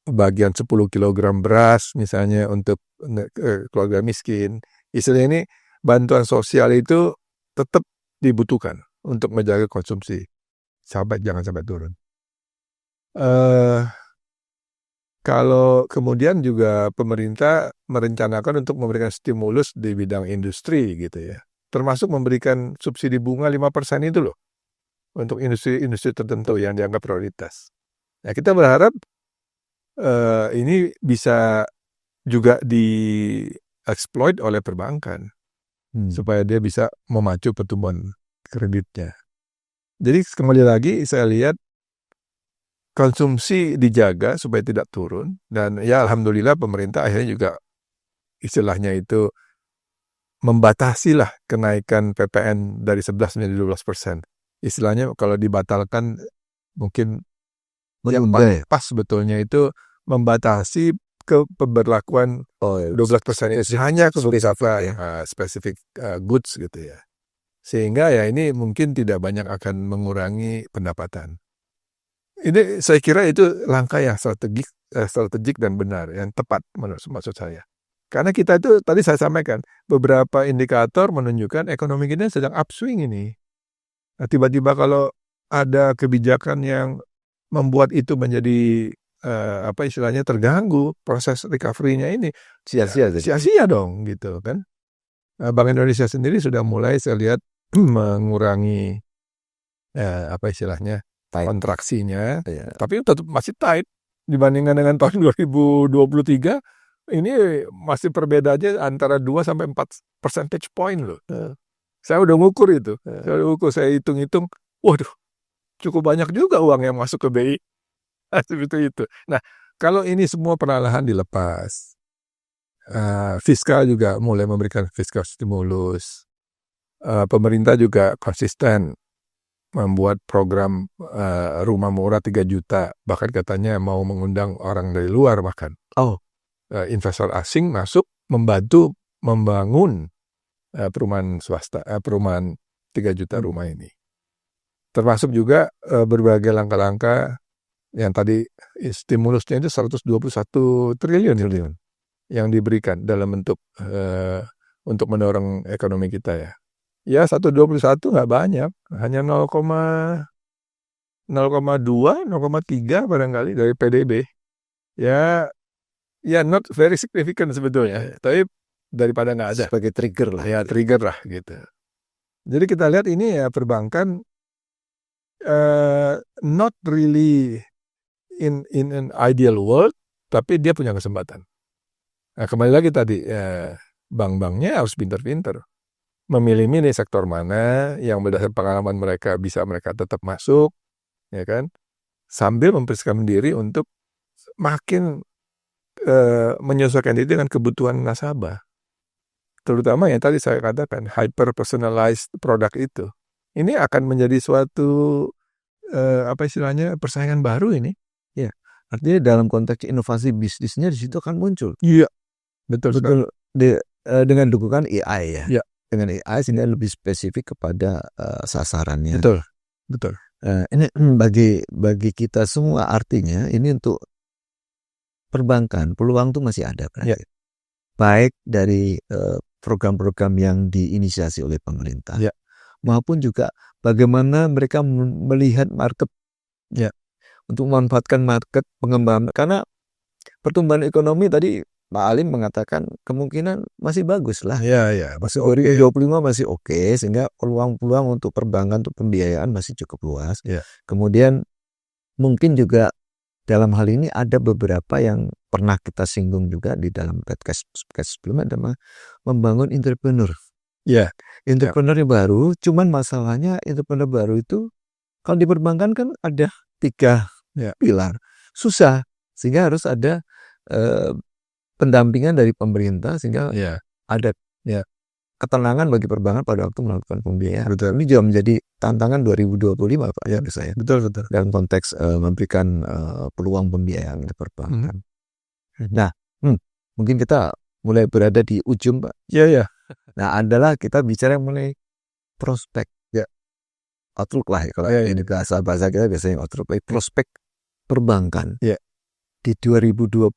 bagian 10 kg beras misalnya untuk keluarga miskin. Istilahnya ini bantuan sosial itu tetap dibutuhkan untuk menjaga konsumsi. Jangan sampai turun. Kalau kemudian juga pemerintah merencanakan untuk memberikan stimulus di bidang industri gitu ya. Termasuk memberikan subsidi bunga 5% itu loh. Untuk industri tertentu yang dianggap prioritas. Nah, kita berharap ini bisa juga di-exploit oleh perbankan. Supaya dia bisa memacu pertumbuhan kreditnya. Jadi kembali lagi saya lihat konsumsi dijaga supaya tidak turun. Dan ya alhamdulillah pemerintah akhirnya juga istilahnya itu membatasi lah kenaikan PPN dari 11 menjadi 12%. Istilahnya kalau dibatalkan mungkin yang paling pas sebetulnya itu membatasi ke pemberlakuan Oh, ya. 12% itu hanya ke Spesifik, specific goods gitu ya. Sehingga ya ini mungkin tidak banyak akan mengurangi pendapatan. Ini saya kira itu langkah yang strategik dan benar, yang tepat maksud saya. Karena kita itu tadi saya sampaikan beberapa indikator menunjukkan ekonomi kita sedang upswing ini. Nah, tiba-tiba kalau ada kebijakan yang membuat itu menjadi apa istilahnya terganggu proses recovery-nya ini, sia-sia. sia-sia dong gitu kan. Bank Indonesia sendiri sudah mulai saya lihat mengurangi apa istilahnya kontraksinya, Ya. tapi tetap masih tight dibandingkan dengan tahun 2023. Ini masih perbedaannya antara 2-4 percentage point loh. Saya udah ngukur itu. Saya hitung-hitung, waduh, cukup banyak juga uang yang masuk ke BI. Seperti itu. Nah, kalau ini semua perlahan dilepas, fiskal juga mulai memberikan fiskal stimulus. Pemerintah juga konsisten membuat program rumah murah 3 juta. Bahkan katanya mau mengundang orang dari luar bahkan. Investor asing masuk membantu membangun perumahan swasta, perumahan 3 juta rumah ini. Termasuk juga berbagai langkah-langkah yang tadi stimulusnya itu 121 triliun yang diberikan dalam bentuk untuk mendorong ekonomi kita ya. Ya 121 nggak banyak, hanya 0,2, 0,3 barangkali dari PDB. Ya not very significant sebetulnya, tapi daripada nggak ada. Sebagai trigger lah. Ya trigger lah gitu. Jadi kita lihat ini ya perbankan not really in an ideal world, tapi dia punya kesempatan. Nah, kembali lagi tadi, bank-banknya harus pintar-pintar memilih-milih sektor mana yang berdasarkan pengalaman mereka bisa mereka tetap masuk, ya kan? Sambil mempersiapkan diri untuk makin menyesuaikan diri dengan kebutuhan nasabah. Terutama yang tadi saya katakan hyper personalized produk itu. Ini akan menjadi suatu apa istilahnya persaingan baru ini. Ya, artinya dalam konteks inovasi bisnisnya di situ akan muncul. Iya, betul. Dengan dukungan AI ya. Ya. Dengan AI sehingga lebih spesifik kepada sasarannya. Betul. Ini bagi kita semua artinya ini untuk perbankan peluang tuh masih ada, ya. Baik dari program-program yang diinisiasi oleh pemerintah, ya. maupun juga bagaimana mereka melihat market, ya. Untuk memanfaatkan market pengembangan. Karena pertumbuhan ekonomi tadi Pak Alim mengatakan kemungkinan masih bagus lah. Ya. Masih 2025 masih oke, sehingga peluang-peluang untuk perbankan untuk pembiayaan masih cukup luas. Ya. Kemudian mungkin juga dalam hal ini ada beberapa yang pernah kita singgung juga di dalam podcast sebelumnya, adalah membangun entrepreneur. Ya. Entrepreneur yang baru, cuman masalahnya entrepreneur baru itu kalau di perbankan kan ada 3 pilar. Susah, sehingga harus ada pendampingan dari pemerintah sehingga ada ketenangan bagi perbankan pada waktu melakukan pembiayaan. Betul. Ini juga menjadi tantangan 2025 Pak menurut saya. Betul. Dalam konteks memberikan peluang pembiayaan di perbankan. Nah, mungkin kita mulai berada di ujung Pak. Ya. Nah, adalah kita bicara mengenai prospek. Ya. Outlook lah kalau ini bahasa kita biasanya outlook. Prospek perbankan. Ya. Di 2025.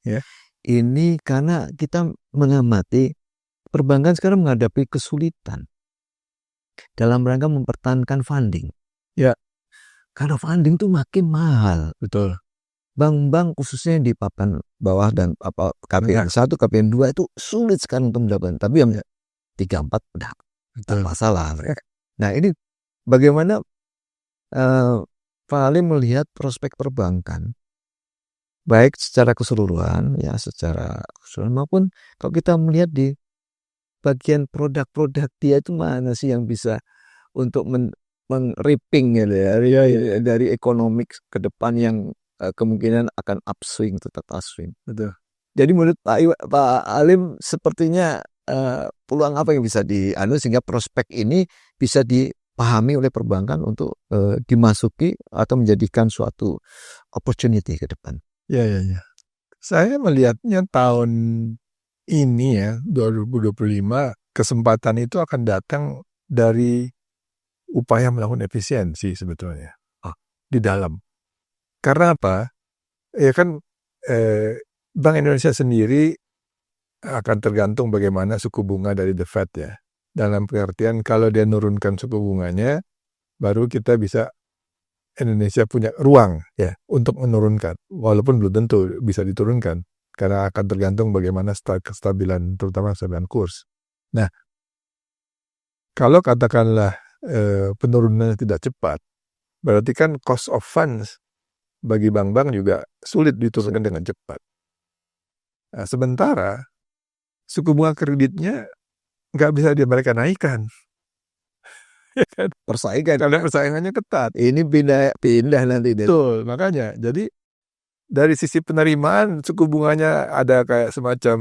Ya. Ini karena kita mengamati perbankan sekarang menghadapi kesulitan dalam rangka mempertahankan funding. Ya. Karena funding tuh makin mahal. Betul. Bank-bank khususnya di papan bawah dan KPN 1, KPN 2 itu sulit sekarang untuk mendapatkan. Tapi yang 3-4 udah masalah. Nah ini bagaimana Pak Alim melihat prospek perbankan? Baik secara keseluruhan maupun kalau kita melihat di bagian produk-produk dia itu mana sih yang bisa untuk men-reaping dari ekonomi ke depan yang kemungkinan akan upswing, tetap upswing. Betul. Jadi menurut Pak Alim sepertinya peluang apa yang bisa sehingga prospek ini bisa dipahami oleh perbankan untuk dimasuki atau menjadikan suatu opportunity ke depan. Ya. Saya melihatnya tahun ini ya, 2025, kesempatan itu akan datang dari upaya melakukan efisiensi sebetulnya di dalam. Karena apa? Ya kan Bank Indonesia sendiri akan tergantung bagaimana suku bunga dari The Fed ya. Dalam pengertian kalau dia nurunkan suku bunganya, baru kita bisa Indonesia punya ruang ya untuk menurunkan. Walaupun belum tentu bisa diturunkan. Karena akan tergantung bagaimana kestabilan, terutama kestabilan kurs. Nah, kalau katakanlah penurunannya tidak cepat, berarti kan cost of funds bagi bank-bank juga sulit diturunkan dengan cepat. Nah, sementara suku bunga kreditnya nggak bisa mereka naikkan. Ya kan? Persaingan. Karena persaingannya ketat. Ini pindah nanti. Betul, makanya. Jadi dari sisi penerimaan suku bunganya ada kayak semacam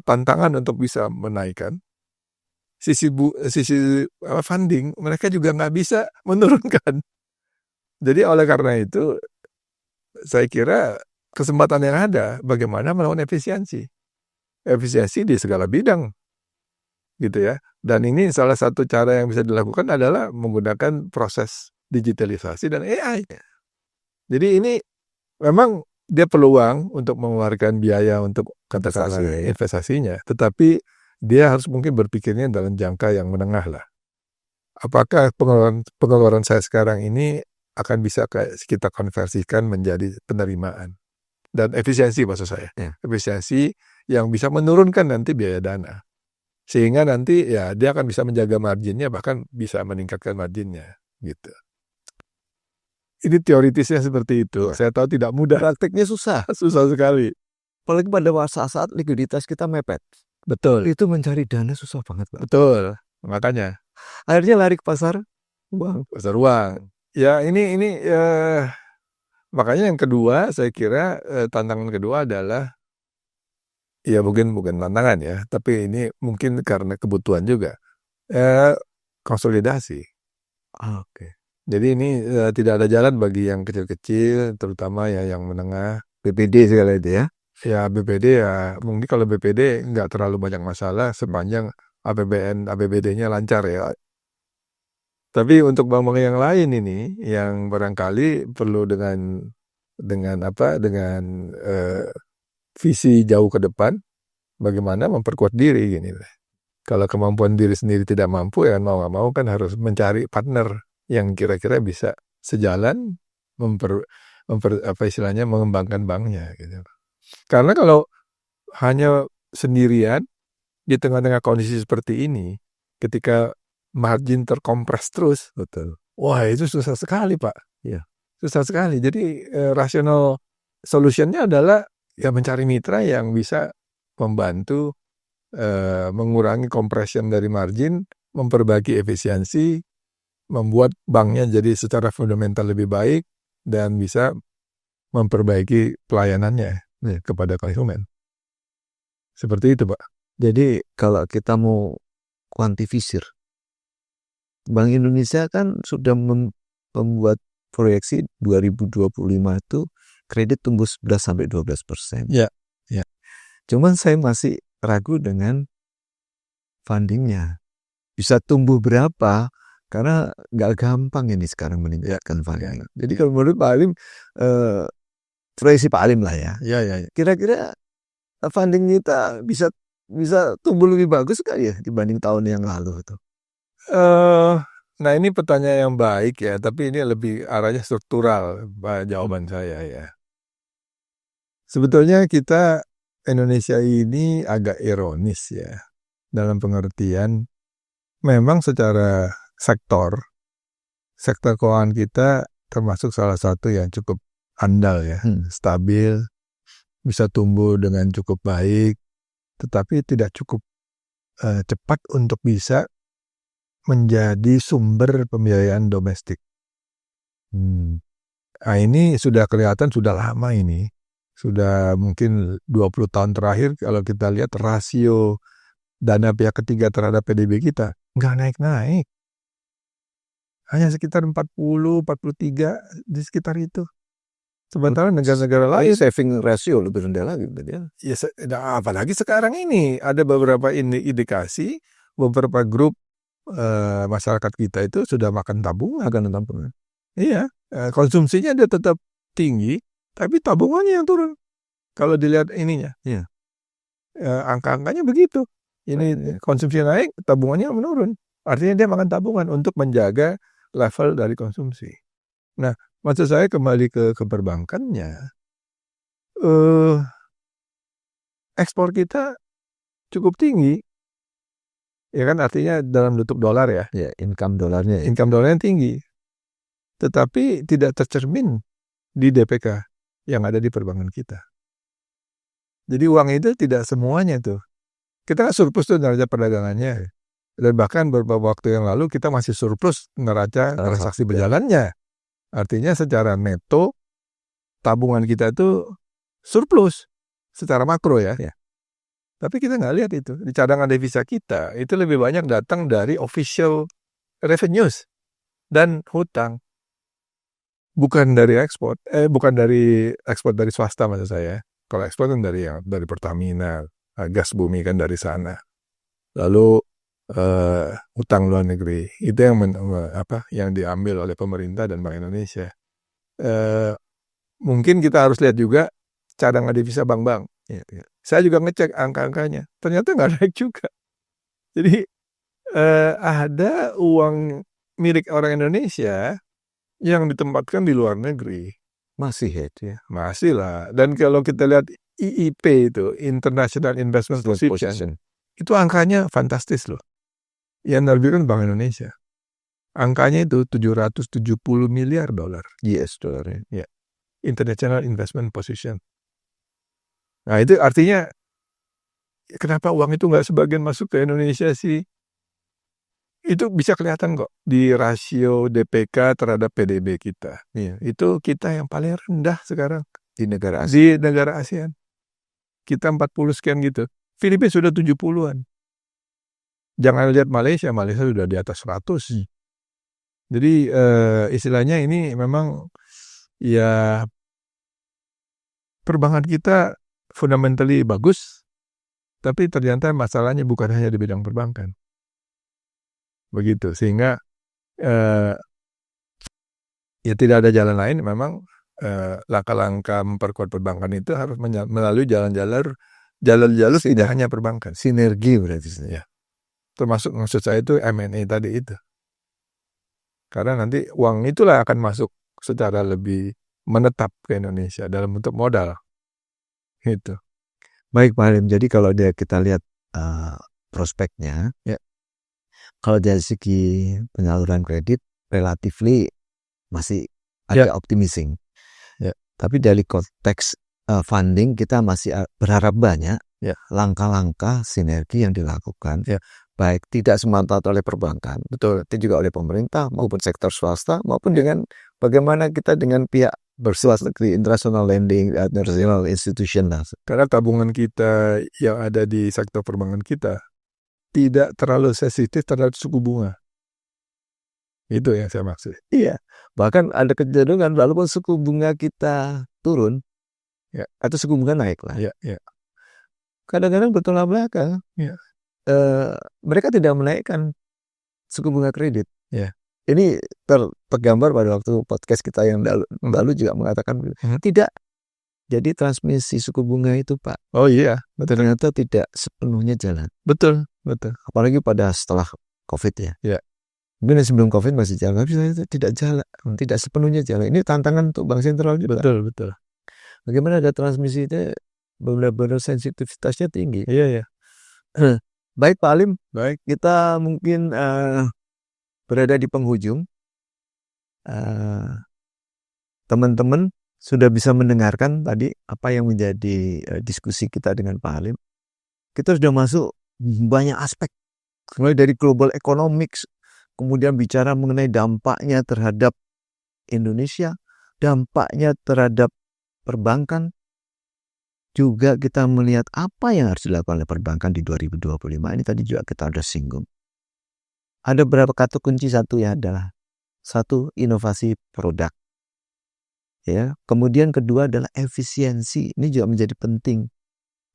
tantangan untuk bisa menaikkan. Sisi funding mereka juga nggak bisa menurunkan. Jadi oleh karena itu saya kira kesempatan yang ada bagaimana melakukan efisiensi di segala bidang gitu ya. Dan ini salah satu cara yang bisa dilakukan adalah menggunakan proses digitalisasi dan AI. Jadi ini memang dia peluang untuk mengeluarkan biaya untuk katakanlah investasinya, tetapi dia harus mungkin berpikirnya dalam jangka yang menengah lah. Apakah pengeluaran saya sekarang ini akan bisa kita konversikan menjadi penerimaan dan efisiensi maksud saya. Ya. Efisiensi yang bisa menurunkan nanti biaya dana. Sehingga nanti ya dia akan bisa menjaga marginnya, bahkan bisa meningkatkan marginnya gitu. Ini teoritisnya seperti itu. Saya tahu tidak mudah. Prakteknya susah. Susah sekali. Apalagi pada saat-saat likuiditas kita mepet. Betul. Itu mencari dana susah banget, Pak. Betul. Makanya. Akhirnya lari ke pasar uang. Pasar uang. Ya ini makanya yang kedua saya kira tantangan kedua adalah ya mungkin bukan tantangan ya, tapi ini mungkin karena kebutuhan juga. Konsolidasi. Oke. Jadi ini tidak ada jalan bagi yang kecil-kecil, terutama ya yang menengah. BPD segala itu ya? Ya BPD ya, mungkin kalau BPD nggak terlalu banyak masalah sepanjang APBD-nya lancar ya. Tapi untuk bank-bank yang lain ini, yang barangkali perlu dengan visi jauh ke depan, bagaimana memperkuat diri gini. Kalau kemampuan diri sendiri tidak mampu, ya mau nggak mau kan harus mencari partner yang kira-kira bisa sejalan mengembangkan banknya gitu. Karena kalau hanya sendirian di tengah-tengah kondisi seperti ini, ketika margin terkompres terus, betul. Wah itu susah sekali Pak. Ya. Susah sekali. Jadi rational solutionnya adalah ya mencari mitra yang bisa membantu mengurangi compression dari margin, memperbaiki efisiensi, membuat banknya jadi secara fundamental lebih baik dan bisa memperbaiki pelayanannya kepada konsumen. Seperti itu, Pak. Jadi kalau kita mau kuantifisir, Bank Indonesia kan sudah membuat proyeksi 2025 itu kredit tumbuh 11-12%. Ya. Cuman saya masih ragu dengan fundingnya. Bisa tumbuh berapa? Karena nggak gampang ini sekarang meningkatkan funding. Jadi kalau menurut Pak Halim, proyeksi Pak Halim lah ya. Ya. Kira-kira funding kita bisa tumbuh lebih bagus kan ya dibanding tahun yang lalu itu? Nah ini pertanyaan yang baik ya, tapi ini lebih arahnya struktural jawaban saya ya. Sebetulnya kita Indonesia ini agak ironis ya, dalam pengertian memang secara sektor keuangan kita termasuk salah satu yang cukup andal ya, stabil, bisa tumbuh dengan cukup baik, tetapi tidak cukup cepat untuk bisa menjadi sumber pembiayaan domestik. Nah ini sudah kelihatan sudah lama ini. Sudah mungkin 20 tahun terakhir kalau kita lihat rasio dana pihak ketiga terhadap PDB kita nggak naik-naik. Hanya sekitar 40, 43 di sekitar itu. Sementara negara-negara lain saving ratio lebih rendah lagi. Ya, apalagi sekarang ini ada beberapa indikasi beberapa grup masyarakat kita itu sudah makan tabungan. Iya, konsumsinya dia tetap tinggi, tapi tabungannya yang turun. Kalau dilihat ininya, angka-angkanya begitu. Ini konsumsi naik, tabungannya menurun. Artinya dia makan tabungan untuk menjaga level dari konsumsi. Nah, maksud saya kembali ke perbankannya, ekspor kita cukup tinggi, ya kan, artinya dalam bentuk dolar ya. Ya, income dolarnya tinggi, tetapi tidak tercermin di DPK yang ada di perbankan kita. Jadi uang itu tidak semuanya tuh. Kita kan surplus tuh neraca perdagangannya. Dan bahkan beberapa waktu yang lalu kita masih surplus neraca transaksi berjalannya. Artinya secara neto tabungan kita itu surplus secara makro ya. Tapi kita nggak lihat itu. Di cadangan devisa kita itu lebih banyak datang dari official revenues dan hutang. Bukan dari ekspor. Bukan dari ekspor dari swasta maksud saya. Kalau ekspor kan dari Pertamina, gas bumi kan dari sana. Lalu utang luar negeri itu yang diambil oleh pemerintah dan Bank Indonesia. Mungkin kita harus lihat juga cadangan devisa bank-bank. Saya juga ngecek angka-angkanya, ternyata nggak naik juga. Jadi ada uang milik orang Indonesia yang ditempatkan di luar negeri. Masih ya? Masih lah. Dan kalau kita lihat IIP itu, International Investment Position, itu angkanya fantastis loh. Yang nerbitkan Bank Indonesia. Angkanya itu 770 miliar dolar. US dollar ya. International Investment Position. Nah itu artinya kenapa uang itu nggak sebagian masuk ke Indonesia sih? Itu bisa kelihatan kok di rasio DPK terhadap PDB kita. Itu kita yang paling rendah sekarang di negara ASEAN. Kita 40 sekian gitu. Filipina sudah 70-an. Jangan lihat Malaysia sudah di atas 100. Jadi istilahnya ini memang ya perbankan kita fundamentally bagus, tapi ternyata masalahnya bukan hanya di bidang perbankan. Begitu, sehingga ya tidak ada jalan lain, memang langkah-langkah memperkuat perbankan itu harus melalui jalur tidak hanya perbankan, sinergi berarti ya. Termasuk maksud saya itu M&A tadi itu. Karena nanti uang itulah akan masuk secara lebih menetap ke Indonesia dalam bentuk modal. Gitu. Baik Pak Halim, jadi kalau kita lihat prospeknya, kalau dari segi penyaluran kredit relatively masih agak optimising. Tapi dari konteks funding kita masih berharap banyak langkah-langkah sinergi yang dilakukan, baik tidak semata oleh perbankan, tapi juga oleh pemerintah maupun sektor swasta, maupun dengan bagaimana kita dengan pihak berswasta, international lending, international institution. Karena tabungan kita yang ada di sektor perbankan kita tidak terlalu sensitif terhadap suku bunga. Itu yang saya maksud. Iya, bahkan ada kecenderungan walaupun suku bunga kita turun, atau suku bunga naik lah. Kadang-kadang bertolak belakang. Mereka tidak menaikkan suku bunga kredit. Ini tergambar pada waktu podcast kita yang lalu juga mengatakan tidak. Jadi transmisi suku bunga itu Pak. Oh iya, betul. Ternyata tidak sepenuhnya jalan. Betul. Apalagi pada setelah COVID ya. Mungkin sebelum COVID masih jalan, tapi tidak jalan, tidak sepenuhnya jalan. Ini tantangan untuk Bank Sentral juga. Betul. Bagaimana ada transmisi itu benar-benar sensitivitasnya tinggi. Iya. Baik Pak Halim, baik. Kita mungkin berada di penghujung. Teman-teman sudah bisa mendengarkan tadi apa yang menjadi diskusi kita dengan Pak Halim. Kita sudah masuk banyak aspek, mulai dari global economics, kemudian bicara mengenai dampaknya terhadap Indonesia, dampaknya terhadap perbankan. Juga kita melihat apa yang harus dilakukan oleh perbankan di 2025. Ini tadi juga kita sudah singgung. Ada beberapa kata kunci. Satu adalah inovasi produk. Ya, kemudian kedua adalah efisiensi, ini juga menjadi penting.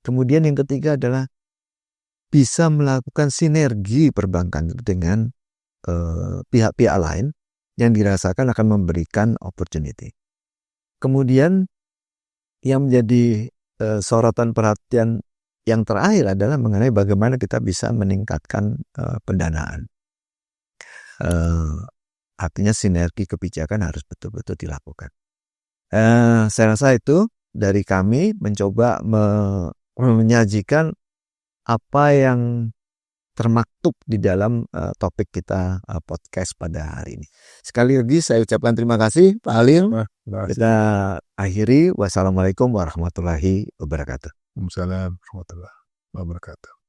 Kemudian yang ketiga adalah bisa melakukan sinergi perbankan dengan pihak-pihak lain yang dirasakan akan memberikan opportunity. Kemudian yang menjadi sorotan perhatian yang terakhir adalah mengenai bagaimana kita bisa meningkatkan pendanaan. Artinya sinergi kebijakan harus betul-betul dilakukan. Saya rasa itu dari kami mencoba menyajikan apa yang termaktub di dalam topik kita podcast pada hari ini. Sekali lagi saya ucapkan terima kasih Pak Halim. Kita akhiri. Wassalamualaikum warahmatullahi wabarakatuh. Waalaikumsalam warahmatullahi wabarakatuh.